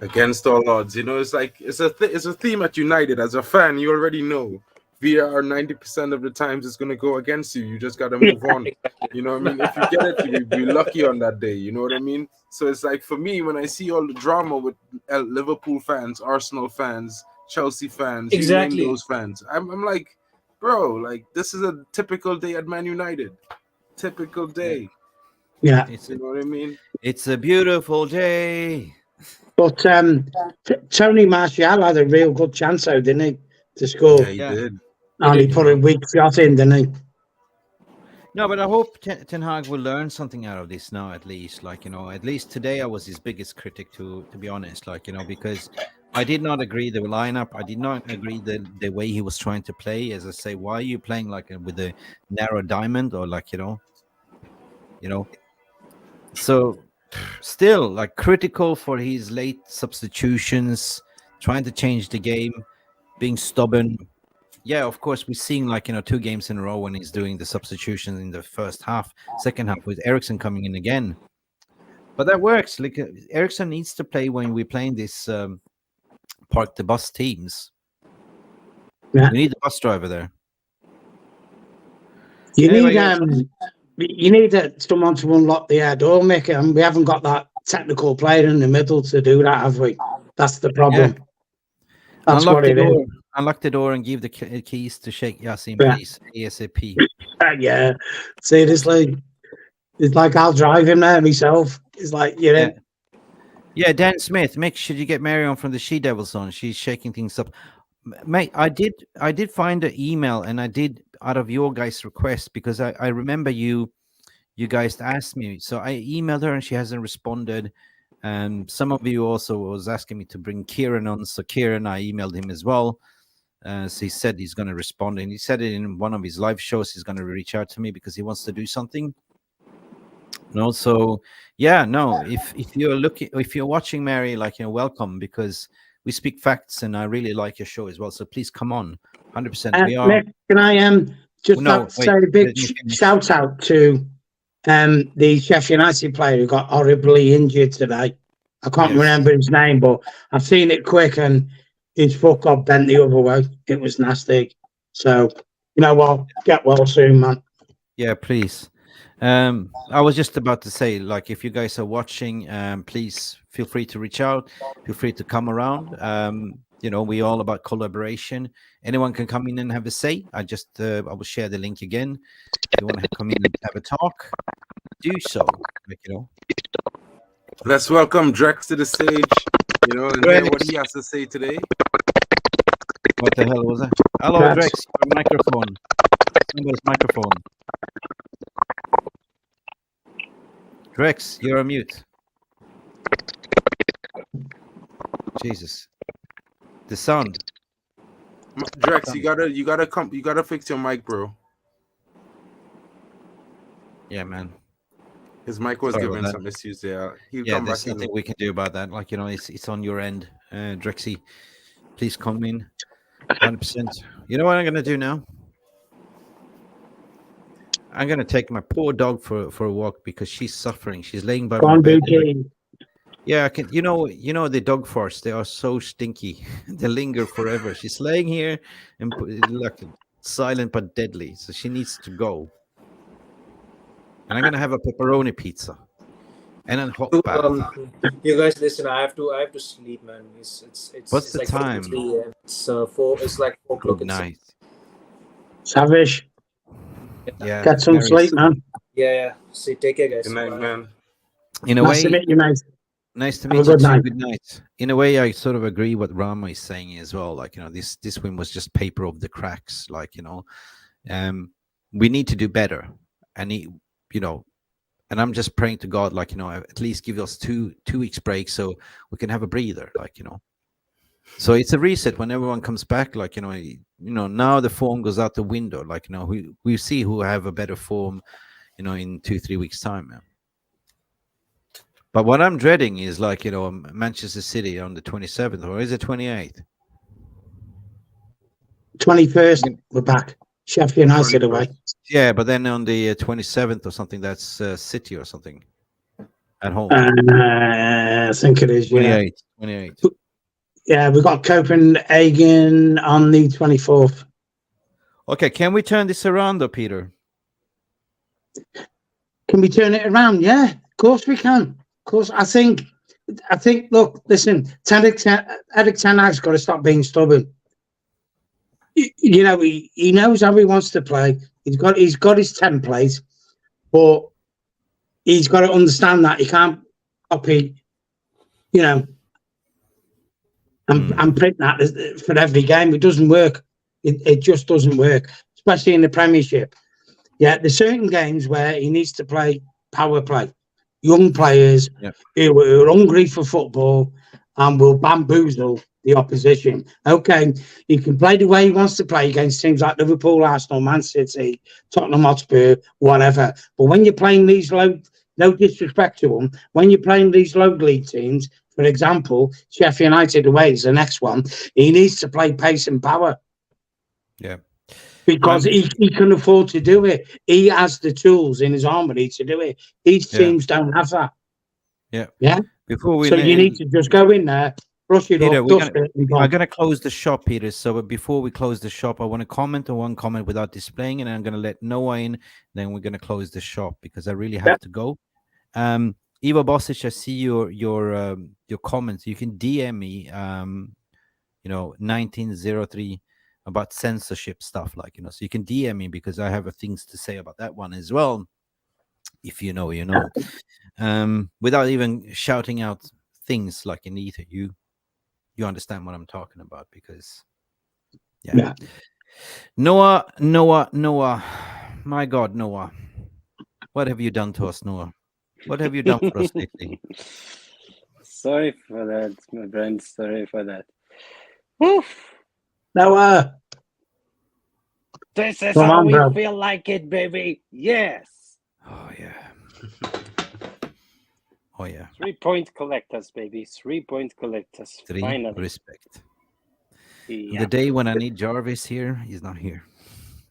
S5: Against all odds, it's like it's a theme at United. As a fan, you already know VR 90% of the times it's gonna go against you. You just gotta move on. You know what I mean? If you get it, you'll be lucky on that day. You know what I mean? So it's like, for me, when I see all the drama with Liverpool fans, Arsenal fans, Chelsea fans,
S6: exactly,
S5: you name those fans, I'm like, bro, like, this is a typical day at Man United. Typical day.
S7: Yeah.
S5: You know what I mean?
S1: It's a beautiful day.
S7: But Tony Martial had a real good chance, though, didn't he, to score?
S5: Yeah, he did.
S7: And he put a weak shot in, didn't he?
S1: No, but I hope Ten Hag will learn something out of this now, at least. At least today I was his biggest critic, to be honest. Because I did not agree the lineup. I did not agree the way he was trying to play. As I say, why are you playing with a narrow diamond, or So still critical for his late substitutions, trying to change the game, being stubborn. Yeah, of course, we're seeing 2 games in a row when he's doing the substitution in the first half, second half with Eriksen coming in again. But that works. Eriksen needs to play when we're playing this park the bus teams.
S7: Yeah.
S1: We need the bus driver there.
S7: You need someone to unlock the air door, Mick, and we haven't got that technical player in the middle to do that, have we? That's the problem.
S1: Yeah.
S7: That's
S1: unlock
S7: what
S1: the
S7: it
S1: door.
S7: is.
S1: Unlock the door and give the keys to Sheikh Yassin, please, ASAP.
S7: Yeah, seriously. It's like, I'll drive him there myself. It's like,
S1: Yeah, Dan Smith, Mick, should you get Mary on from the She Devils on? She's shaking things up. Mate, I did find an email, and I did out of your guys' request, because I remember you guys asked me, so I emailed her and she hasn't responded. And some of you also was asking me to bring Kieran on, so Kieran, I emailed him as well. So he said he's going to respond, and he said it in one of his live shows. He's going to reach out to me because he wants to do something. And also, yeah, no, if you're watching, Mary, like, welcome, because we speak facts, and I really like your show as well. So please come on, 100%. We are.
S7: Nick, can I just say a big shout out to the Sheffield United player who got horribly injured today. I can't remember his name, but I've seen it quick, and his foot got bent the other way. It was nasty. So, you know what? Get well soon, man.
S1: Yeah, please. I was just about to say, like, if you guys are watching, please feel free to reach out. Feel free to come around. We're all about collaboration. Anyone can come in and have a say. I will share the link again. If you want to come in and have a talk, do so.
S5: Let's welcome Drex to the stage. And hear what he has to say today.
S1: What the hell was that? Hello, Drex. Your microphone. Somebody's microphone. Drex, you're on mute. Jesus. The sound.
S5: Drex, you gotta fix your mic, bro.
S1: Yeah, man.
S5: His mic was giving some issues there.
S1: There's nothing we can do about that. Like, it's on your end. Drexy, please come in. 100%. You know what I'm gonna do now? I'm gonna take my poor dog for a walk because she's suffering. She's laying by my bed. Yeah, I can. You know the dog farts. They are so stinky. They linger forever. She's laying here and like silent but deadly. So she needs to go. And I'm gonna have a pepperoni pizza and a hot bath.
S6: You guys listen. I have to sleep, man. It's
S1: What's the
S6: like
S1: time?
S6: It's 4. It's like 4 o'clock.
S1: Good night.
S7: Savage.
S1: Yeah.
S7: Get some sleep, man.
S6: Yeah. See, take care, guys.
S5: Good night, man.
S1: In a way, nice to meet you too. Good night. In a way, I sort of agree what Rama is saying as well. Like, this win was just paper of the cracks. Like, we need to do better. And and I'm just praying to God, like, at least give us two weeks break so we can have a breather, like, So it's a reset when everyone comes back, like, now the form goes out the window, like, we see who have a better form, in 2-3 weeks time, man. But what I'm dreading is, like, Manchester City on the 27th, or is it 28th?
S7: 21st, we're back. Sheffield United away.
S1: Yeah, but then on the 27th or something, that's City or something at home.
S7: I think it is,
S1: 28.
S7: Yeah, we've got Copenhagen on the 24th.
S1: Okay, can we turn this around though, Peter?
S7: Can we turn it around? Yeah, of course we can. Of course, I think. Look, listen, Eric Ten Hag's got to stop being stubborn. He knows how he wants to play. He's got his template, but he's got to understand that he can't copy, and print that for every game. It doesn't work. It just doesn't work, especially in the Premiership. Yeah, there's certain games where he needs to play power play. Young players who are hungry for football and will bamboozle the opposition. Okay, he can play the way he wants to play against teams like Liverpool, Arsenal, Man City, Tottenham Hotspur, whatever. But when you're playing these no disrespect to them, when you're playing these low league teams, for example, Sheffield United away is the next one, he needs to play pace and power.
S1: Yeah.
S7: Because he can afford to do it. He has the tools in his armory to do it. These teams don't have that.
S1: Yeah.
S7: Yeah.
S1: So
S7: you need to just go in there, brush it
S1: Peter,
S7: off, dust it.
S1: I'm going to close the shop, Peter. So before we close the shop, I want to comment on one comment without displaying it. And I'm going to let Noah in. Then we're going to close the shop because I really have to go. Ivo Bosic, I see your comments. You can DM me, 1903 about censorship stuff, like, so you can DM me because I have things to say about that one as well. If you know, without even shouting out things like in ether, you understand what I'm talking about because, yeah. Noah. My God, Noah. What have you done to us, Noah? What have you done for us lately?
S10: Sorry for that, my friend. Sorry for that. Woof.
S7: No,
S10: This is
S7: come
S10: how
S7: on,
S10: we
S7: bro.
S10: feel like it, baby. Yes.
S1: Oh yeah. Oh yeah.
S10: 3-point collectors, baby. 3-point collectors.
S1: Three.
S10: Finally.
S1: Respect.
S10: Yeah.
S1: The day when I need Jarvis here, he's not here.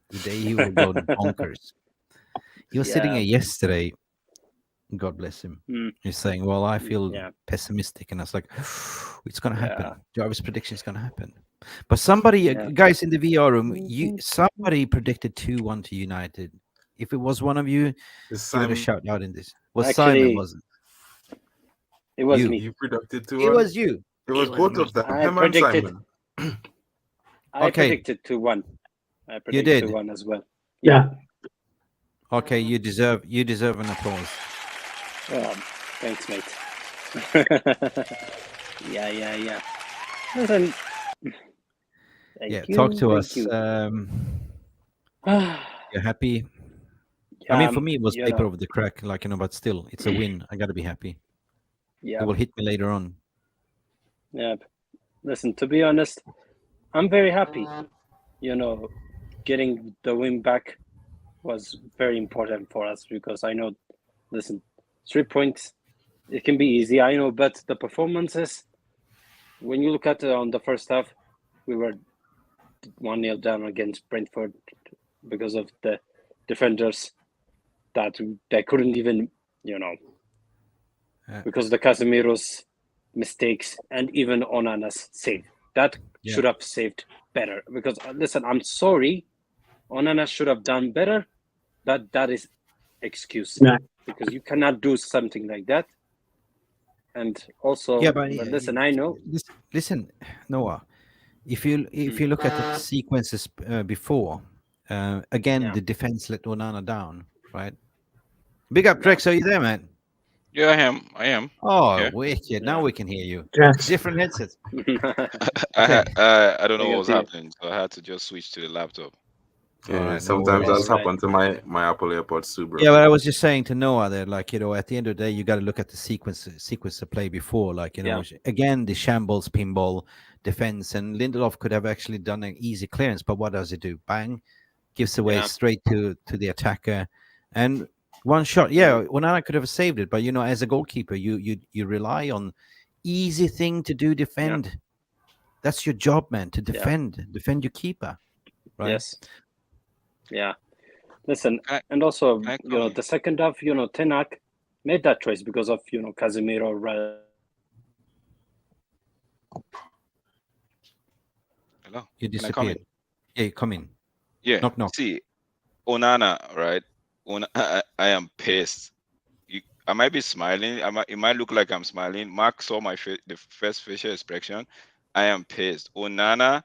S1: The day he will go bonkers. He was sitting
S10: Yeah.
S1: here yesterday. God bless him.
S10: Mm.
S1: He's saying, "Well, I feel
S10: Yeah.
S1: pessimistic," and I was like, "It's gonna happen.
S10: Yeah.
S1: Jarvis' prediction is gonna happen." But somebody,
S10: Yeah.
S1: guys in the VR room, somebody predicted 2-1 to United. If it was one of you,
S5: It's
S1: give it a
S5: Simon.
S1: shout out in this. Was
S10: Actually,
S1: Simon? Wasn't
S10: it was
S1: you?
S10: me.
S5: You predicted
S1: It
S5: 2-1.
S1: was you.
S5: It was
S1: was
S5: both
S1: me.
S5: of them.
S10: I
S5: Him and
S10: predicted.
S5: Simon.
S10: I
S1: Okay.
S10: predicted 2-1. I
S1: You
S10: predicted
S1: did.
S10: 2-1 as well.
S7: Yeah.
S1: Okay, you deserve an applause.
S10: Oh, thanks, mate. Yeah. Listen. Thank
S1: Yeah,
S10: you.
S1: talk to
S10: Thank
S1: us.
S10: you.
S1: You're happy. I mean, for me, it was paper over the crack, but still, it's a win. I got to be happy.
S10: Yeah.
S1: It will hit me later on.
S10: Yeah. Listen, to be honest, I'm very happy. Getting the win back was very important for us because I know, listen, 3 points, it can be easy, I know, but the performances, when you look at it on the first half, we were 1-0 down against Brentford because of the defenders that they couldn't even, because the Casemiro's mistakes and even Onana's save. That should have saved better. Because, listen, I'm sorry, Onana should have done better, but that is excuse.
S7: Yeah.
S10: Because you cannot do something like that. And also, but listen, I know.
S1: Listen, Noah, if you look at the sequences before, again, the defense let Onana down, right? Big up, Drex. Are you there, man?
S11: Yeah, I am.
S1: Oh,
S11: Yeah.
S1: wicked. Now we can hear you.
S7: Yes.
S1: Different headsets.
S11: I don't know what was happening, so I had to just switch to the laptop.
S5: Yeah,
S1: Alright,
S5: sometimes
S1: no
S5: that's happened to my Apple AirPods too, bro.
S1: Yeah, but I was just saying to Noah that, at the end of the day, you got to look at the sequence of play before, again, the shambles, pinball, defense, and Lindelof could have actually done an easy clearance, but what does it do? Bang, gives away straight to the attacker, and one shot. Yeah, Onana could have saved it, but as a goalkeeper, you rely on easy thing to do, defend. Yeah. That's your job, man, to defend your keeper, right?
S10: Yes. Yeah. Listen, and also, the second half, Ten Hag made that choice because of, Casemiro.
S11: Hello?
S1: You disappeared. Yeah, you come in.
S11: Yeah.
S1: Knock, knock.
S11: See, Onana, right? I am pissed. I might be smiling. It might look like I'm smiling. Mark saw the first facial expression. I am pissed. Onana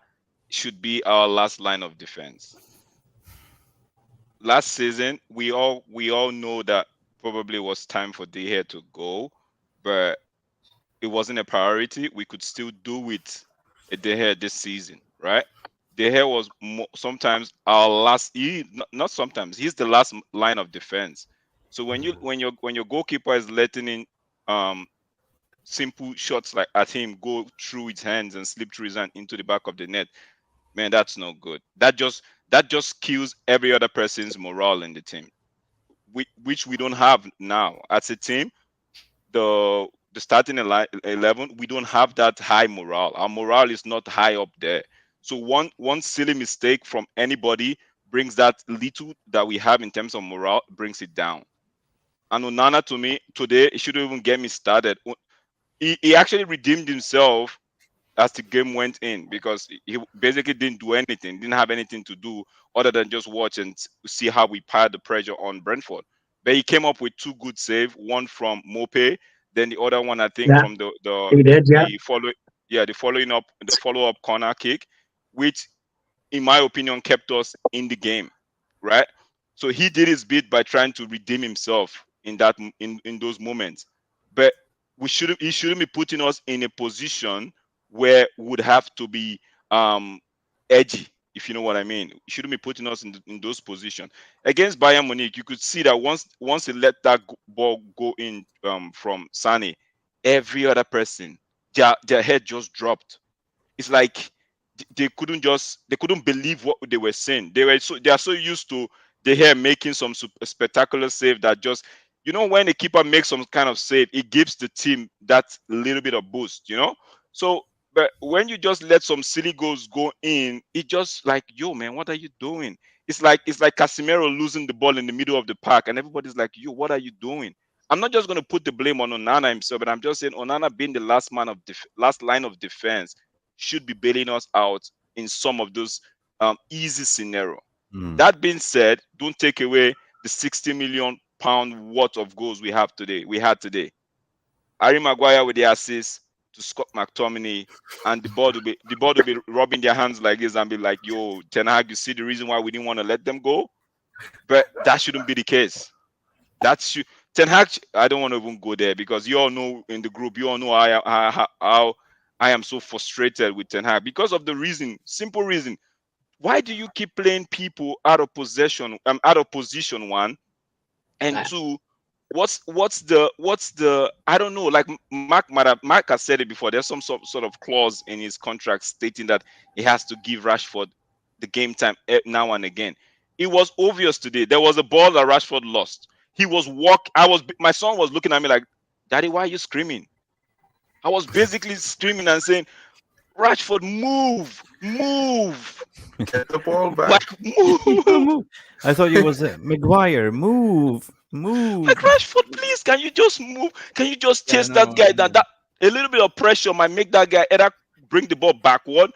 S11: should be our last line of defense. Last season, we all know that probably was time for De Gea to go, but it wasn't a priority. We could still do with a De Gea this season, right? De Gea was sometimes our last. Not sometimes. He's the last line of defense. So when your goalkeeper is letting in simple shots like at him go through his hands and slip through his hand into the back of the net, man, that's not good. That just kills every other person's morale in the team, which we don't have now as a team. The starting 11, we don't have that high morale. Our morale is not high up there. So one silly mistake from anybody brings that little that we have in terms of morale, brings it down. And Onana, to me today, it shouldn't even get me started. He actually redeemed himself as the game went in, because he basically didn't do anything, didn't have anything to do other than just watch and see how we piled the pressure on Brentford. But he came up with 2 good saves, one from Mope, then the other one I think from the follow-up corner kick, which in my opinion kept us in the game, right? So he did his bit by trying to redeem himself in those moments. But he shouldn't be putting us in a position where we would have to be edgy if you know what I mean. You shouldn't be putting us in those positions. Against Bayern Munich, you could see that once he let that ball go in from Sane, every other person, their head just dropped. It's like they couldn't believe what they were saying. They are so used to the hair making some spectacular save that just, when the keeper makes some kind of save, it gives the team that little bit of boost. So, but when you just let some silly goals go in, it just like, yo, man, what are you doing? It's like Casemiro losing the ball in the middle of the park, and everybody's like, yo, what are you doing? I'm not just going to put the blame on Onana himself, but I'm just saying Onana being the last line of defense should be bailing us out in some of those easy scenario. That being said, don't take away the 60 million pound worth of goals we had today. Harry Maguire with the assist to Scott McTomminey, and the board will be rubbing their hands like this and be like, yo, Ten Hag, you see the reason why we didn't want to let them go? But that shouldn't be the case. Ten Hag, I don't want to even go there, because you all know in the group, you all know how I am so frustrated with Ten Hag because of the simple reason. Why do you keep playing people out of position, one, and two? What's the I don't know. Like Mark has said it before. There's some sort of clause in his contract stating that he has to give Rashford the game time now and again. It was obvious today. There was a ball that Rashford lost. He was my son was looking at me like, Daddy, why are you screaming? I was basically screaming and saying, Rashford, move.
S5: Get the ball back.
S11: Like, move.
S1: I thought it was Maguire. Move.
S11: Like, Rashford, please, can you just move? Can you just chase that guy down? That a little bit of pressure might make that guy either bring the ball backward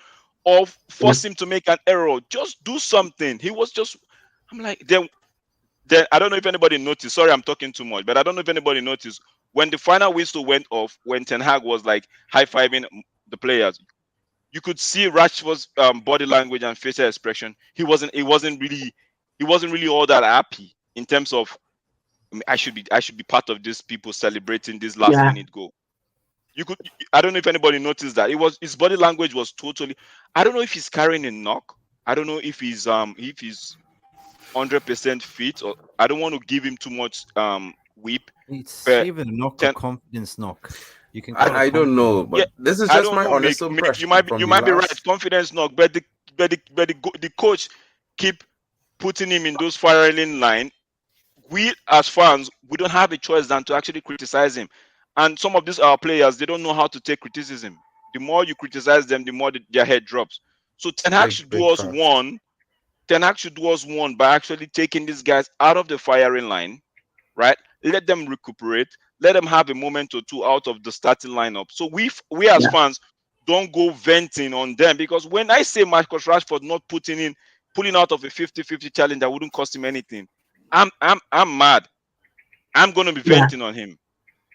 S11: or force him to make an error. Just do something. He was just, I'm like, then I don't know if anybody noticed. Sorry, I'm talking too much, but I don't know if anybody noticed when the final whistle went off, when Ten Hag was like high-fiving the players. You could see Rashford's body language and facial expression. He wasn't really all that happy in terms of, I should be part of these people celebrating this last minute goal. I don't know if anybody noticed that. His body language was totally. I don't know if he's carrying a knock. I don't know if he's 100% fit, or I don't want to give him too much whip.
S1: It's even a knock or confidence knock. You can.
S5: I don't know, but this is just my honest impression.
S11: You might be right. Confidence knock, but the coach keep putting him in those firing line. We as fans, we don't have a choice than to actually criticize him. And some of these our players, they don't know how to take criticism. The more you criticize them, the more their head drops. So Ten Hag should do us one. Ten Hag should do us one by actually taking these guys out of the firing line, right? Let them recuperate. Let them have a moment or two out of the starting lineup. So we as fans don't go venting on them, because when I say Marcus Rashford not pulling out of a 50-50 challenge that wouldn't cost him anything, I'm mad. I'm gonna be venting on him.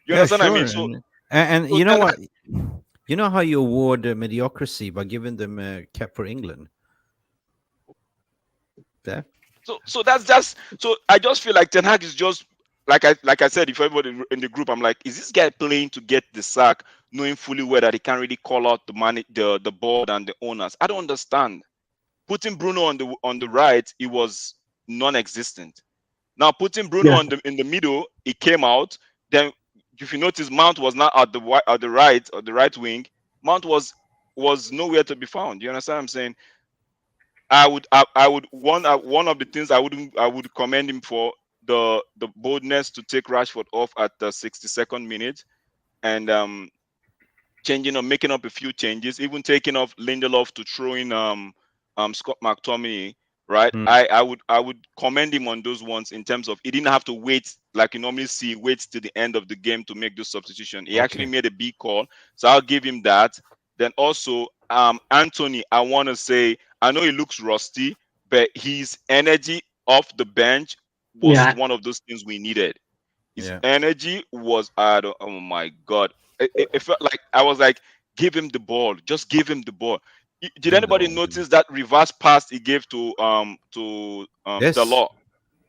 S11: You understand what I mean? So,
S1: and you know what? You know how you award mediocrity by giving them a cap for England. Yeah.
S11: So that's just. So I just feel like Ten Hag is just like I said. If everybody in the group, I'm like, is this guy playing to get the sack, knowing fully well that he can't really call out the board and the owners? I don't understand. Putting Bruno on the right, it was non-existent. Now putting Bruno in the middle, he came out. Then if you notice, Mount was not at the right wing. Mount was nowhere to be found. You understand what I'm saying? I would one of the things I would commend him for, the boldness to take Rashford off at the 62nd minute, and making up a few changes, even taking off Lindelof to throw in Scott McTomminey, right? I would commend him on those ones, in terms of he didn't have to wait like you normally see, waits to the end of the game to make those substitution. He actually made a big call, so I'll give him that. Then also Anthony, I want to say, I know he looks rusty, but his energy off the bench was one of those things we needed. His energy was, oh my God. It felt like I was like, give him the ball. Just give him the ball. Did anybody notice that reverse pass he gave to Dalot?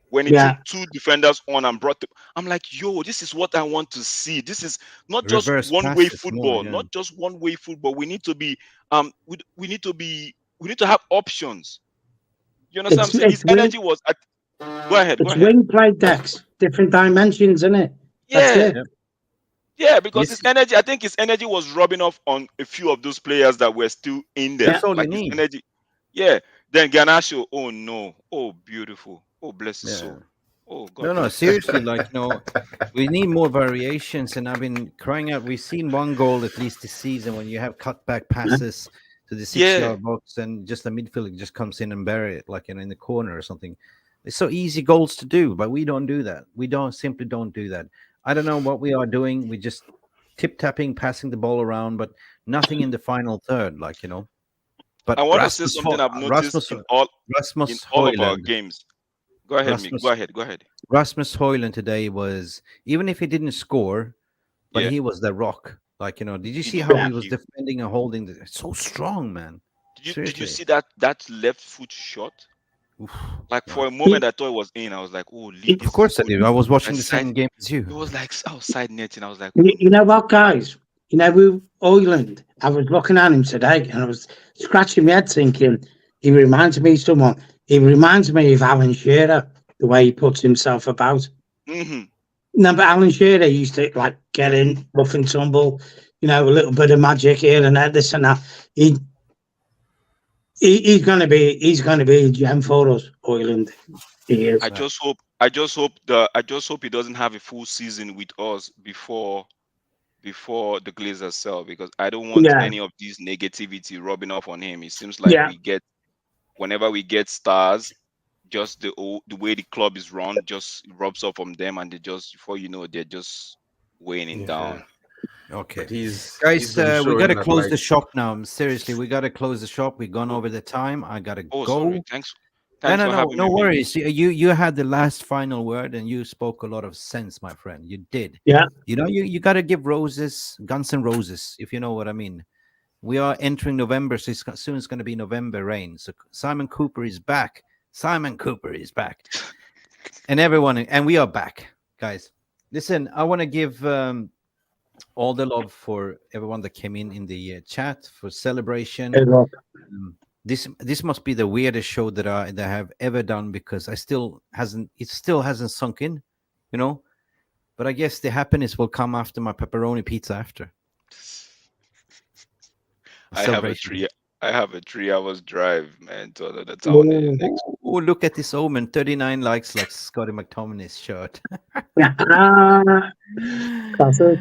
S11: When he took two defenders on and brought them, I'm like, yo, this is what I want to see. This is not just one-way football, not just one-way football. We need to be we need to have options. You understand what I'm saying? His
S7: wing,
S11: energy was at. Go ahead.
S7: it's wing plate decks, different dimensions, isn't it? That's
S11: Yeah.
S7: it.
S11: Yeah, because his energy, I think his energy was rubbing off on a few of those players that were still in there.
S1: That's all
S11: like
S1: you
S11: his
S1: need.
S11: energy. Yeah. Then Garnacho, oh no. Oh, beautiful. Oh, bless his soul. Oh, God.
S1: No, seriously, like, we need more variations. And I've been crying out. We've seen one goal at least this season when you have cutback passes to the 6-yard box and just the midfielder just comes in and bury it, like in the corner or something. It's so easy goals to do, but we don't do that. We simply don't do that. I don't know what we are doing. We just tip-tapping, passing the ball around, but nothing in the final third, like, But
S11: I want to say something I've noticed in all of our games. Go ahead, Mick. Go ahead.
S1: Rasmus Højlund today was, even if he didn't score, but he was the rock. Like, did you see how he was defending and holding? So strong, man.
S11: Did you see that left foot shot? Like for a moment, I thought it was in. I was like, "Oh, Lee,
S1: of course I did. I was watching the same game as you."
S11: It was like outside netting. I was like,
S7: You know what, guys? With Højlund, I was looking at him today, and I was scratching my head, thinking he reminds me of someone. He reminds me of Alan Shearer, the way he puts himself about.
S11: Mm-hmm.
S7: No, but Alan Shearer used to like get in, rough and tumble, a little bit of magic here and there, this and that. He's gonna be a gem for us, Højlund. He is.
S11: I just hope he doesn't have a full season with us before the Glazers sell, because I don't want any of these negativity rubbing off on him. It seems like whenever we get stars, just the way the club is run just rubs off on them, and they just, before you know, they're just weighing down.
S1: Okay,
S5: guys,
S1: we got to close the shop now. Seriously, we got to close the shop. We've gone over the time. I got to go.
S11: Sorry. Thanks
S1: No worries. You had the last final word, and you spoke a lot of sense, my friend. You did.
S7: Yeah.
S1: You got to give Guns and Roses, if you know what I mean. We are entering November, so soon it's going to be November rain. So Simon Cooper is back. And everyone, and we are back, guys. Listen, I want to give all the love for everyone that came in the chat for celebration. This must be the weirdest show that I have ever done, because it still hasn't sunk in, But I guess the happiness will come after my pepperoni pizza after.
S11: I have a 3 hours drive, man, to another town.
S1: Oh, look at this omen! 39 likes, like Scotty McTomminey's shirt.
S7: Classic.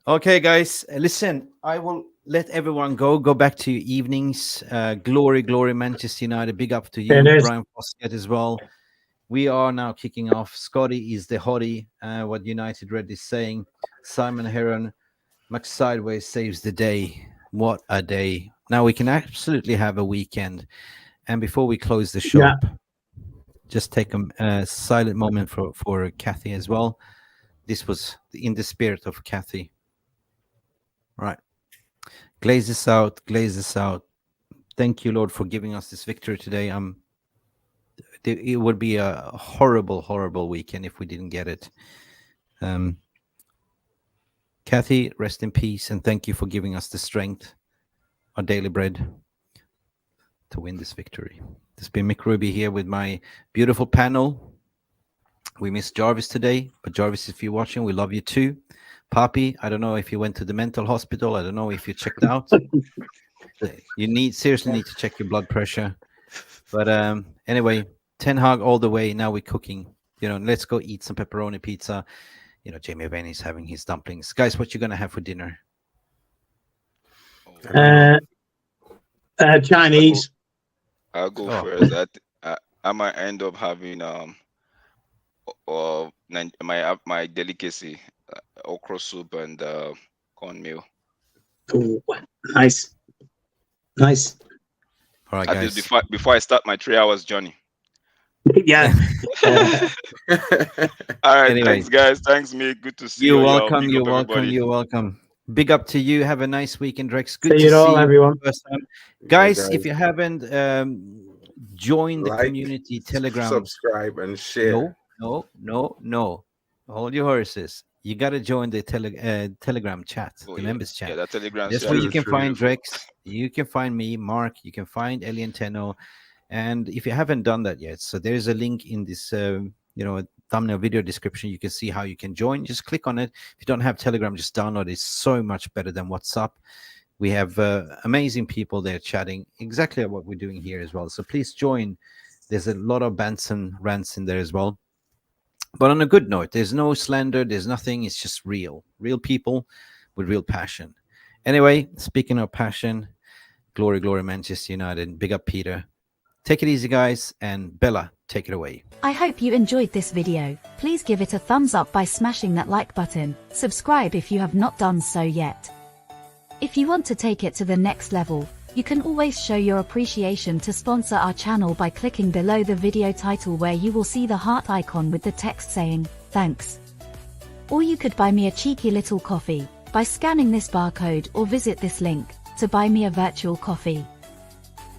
S1: Okay, guys, listen. I will let everyone go back to your evenings. Glory, Manchester United. Big up to you, Brian Foskett, as well. We are now kicking off. Scotty is the hottie. What United Red is saying. Simon Heron, Max Sideways saves the day. What a day. Now we can absolutely have a weekend. And before we close the shop, just take a silent moment for Cathy as well. This was in the spirit of Cathy. Right. Glaze this out. Thank you, Lord, for giving us this victory today. It would be a horrible, horrible weekend if we didn't get it. Cathy, rest in peace, and thank you for giving us the strength, our daily bread, to win this victory. There's been Mick Ruby here with my beautiful panel. We miss Jarvis today, but Jarvis, if you're watching, we love you too. Papi, I don't know if you went to the mental hospital. I don't know if you checked out. You seriously need to check your blood pressure. But anyway, Ten Hag all the way. Now we're cooking. Let's go eat some pepperoni pizza. Jamie Vaney's having his dumplings. Guys, what you gonna have for dinner?
S7: Chinese.
S11: I'll go first. I might end up having my delicacy, okra soup and cornmeal.
S7: Ooh, nice.
S1: All right,
S11: at
S1: guys.
S11: least before I start my 3 hours journey.
S7: Yeah.
S11: All right. Anyway, thanks, guys. Thanks, me. Good to see you.
S1: You're welcome. You're welcome. Big up to you. Have a nice weekend, Drex. Good to see
S7: you, everyone.
S1: First time. Guys, if you haven't joined the community Telegram,
S5: subscribe and share.
S1: No. Hold your horses. You got to join the Telegram chat, the members chat.
S11: Yeah, the Telegram
S1: That's
S11: chat.
S1: where you can find Drex. You can find me, Mark. You can find Elian Tenno. And if you haven't done that yet, so there's a link in this, thumbnail video description. You can see how you can join. Just click on it. If you don't have Telegram, just download it. It's so much better than WhatsApp. We have amazing people there chatting exactly what we're doing here as well. So please join. There's a lot of bants and rants in there as well. But on a good note, there's no slander. There's nothing. It's just real people with real passion. Anyway, speaking of passion, glory, Manchester United. Big up, Peter. Take it easy, guys. And Bella, take it away.
S9: I hope you enjoyed this video. Please give it a thumbs up by smashing that like button. Subscribe if you have not done so yet. If you want to take it to the next level, you can always show your appreciation to sponsor our channel by clicking below the video title where you will see the heart icon with the text saying, thanks. Or you could buy me a cheeky little coffee by scanning this barcode or visit this link to buy me a virtual coffee.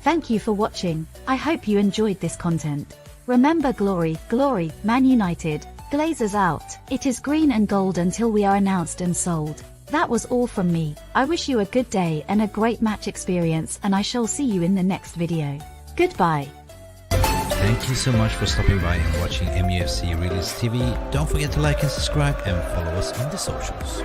S9: Thank you for watching. I hope you enjoyed this content. Remember, glory, Man United, Glazers out. It is green and gold until we are announced and sold. That was all from me. I wish you a good day and a great match experience, and I shall see you in the next video. Goodbye.
S1: Thank you so much for stopping by and watching MUFC Realist TV. Don't forget to like and subscribe and follow us on the socials.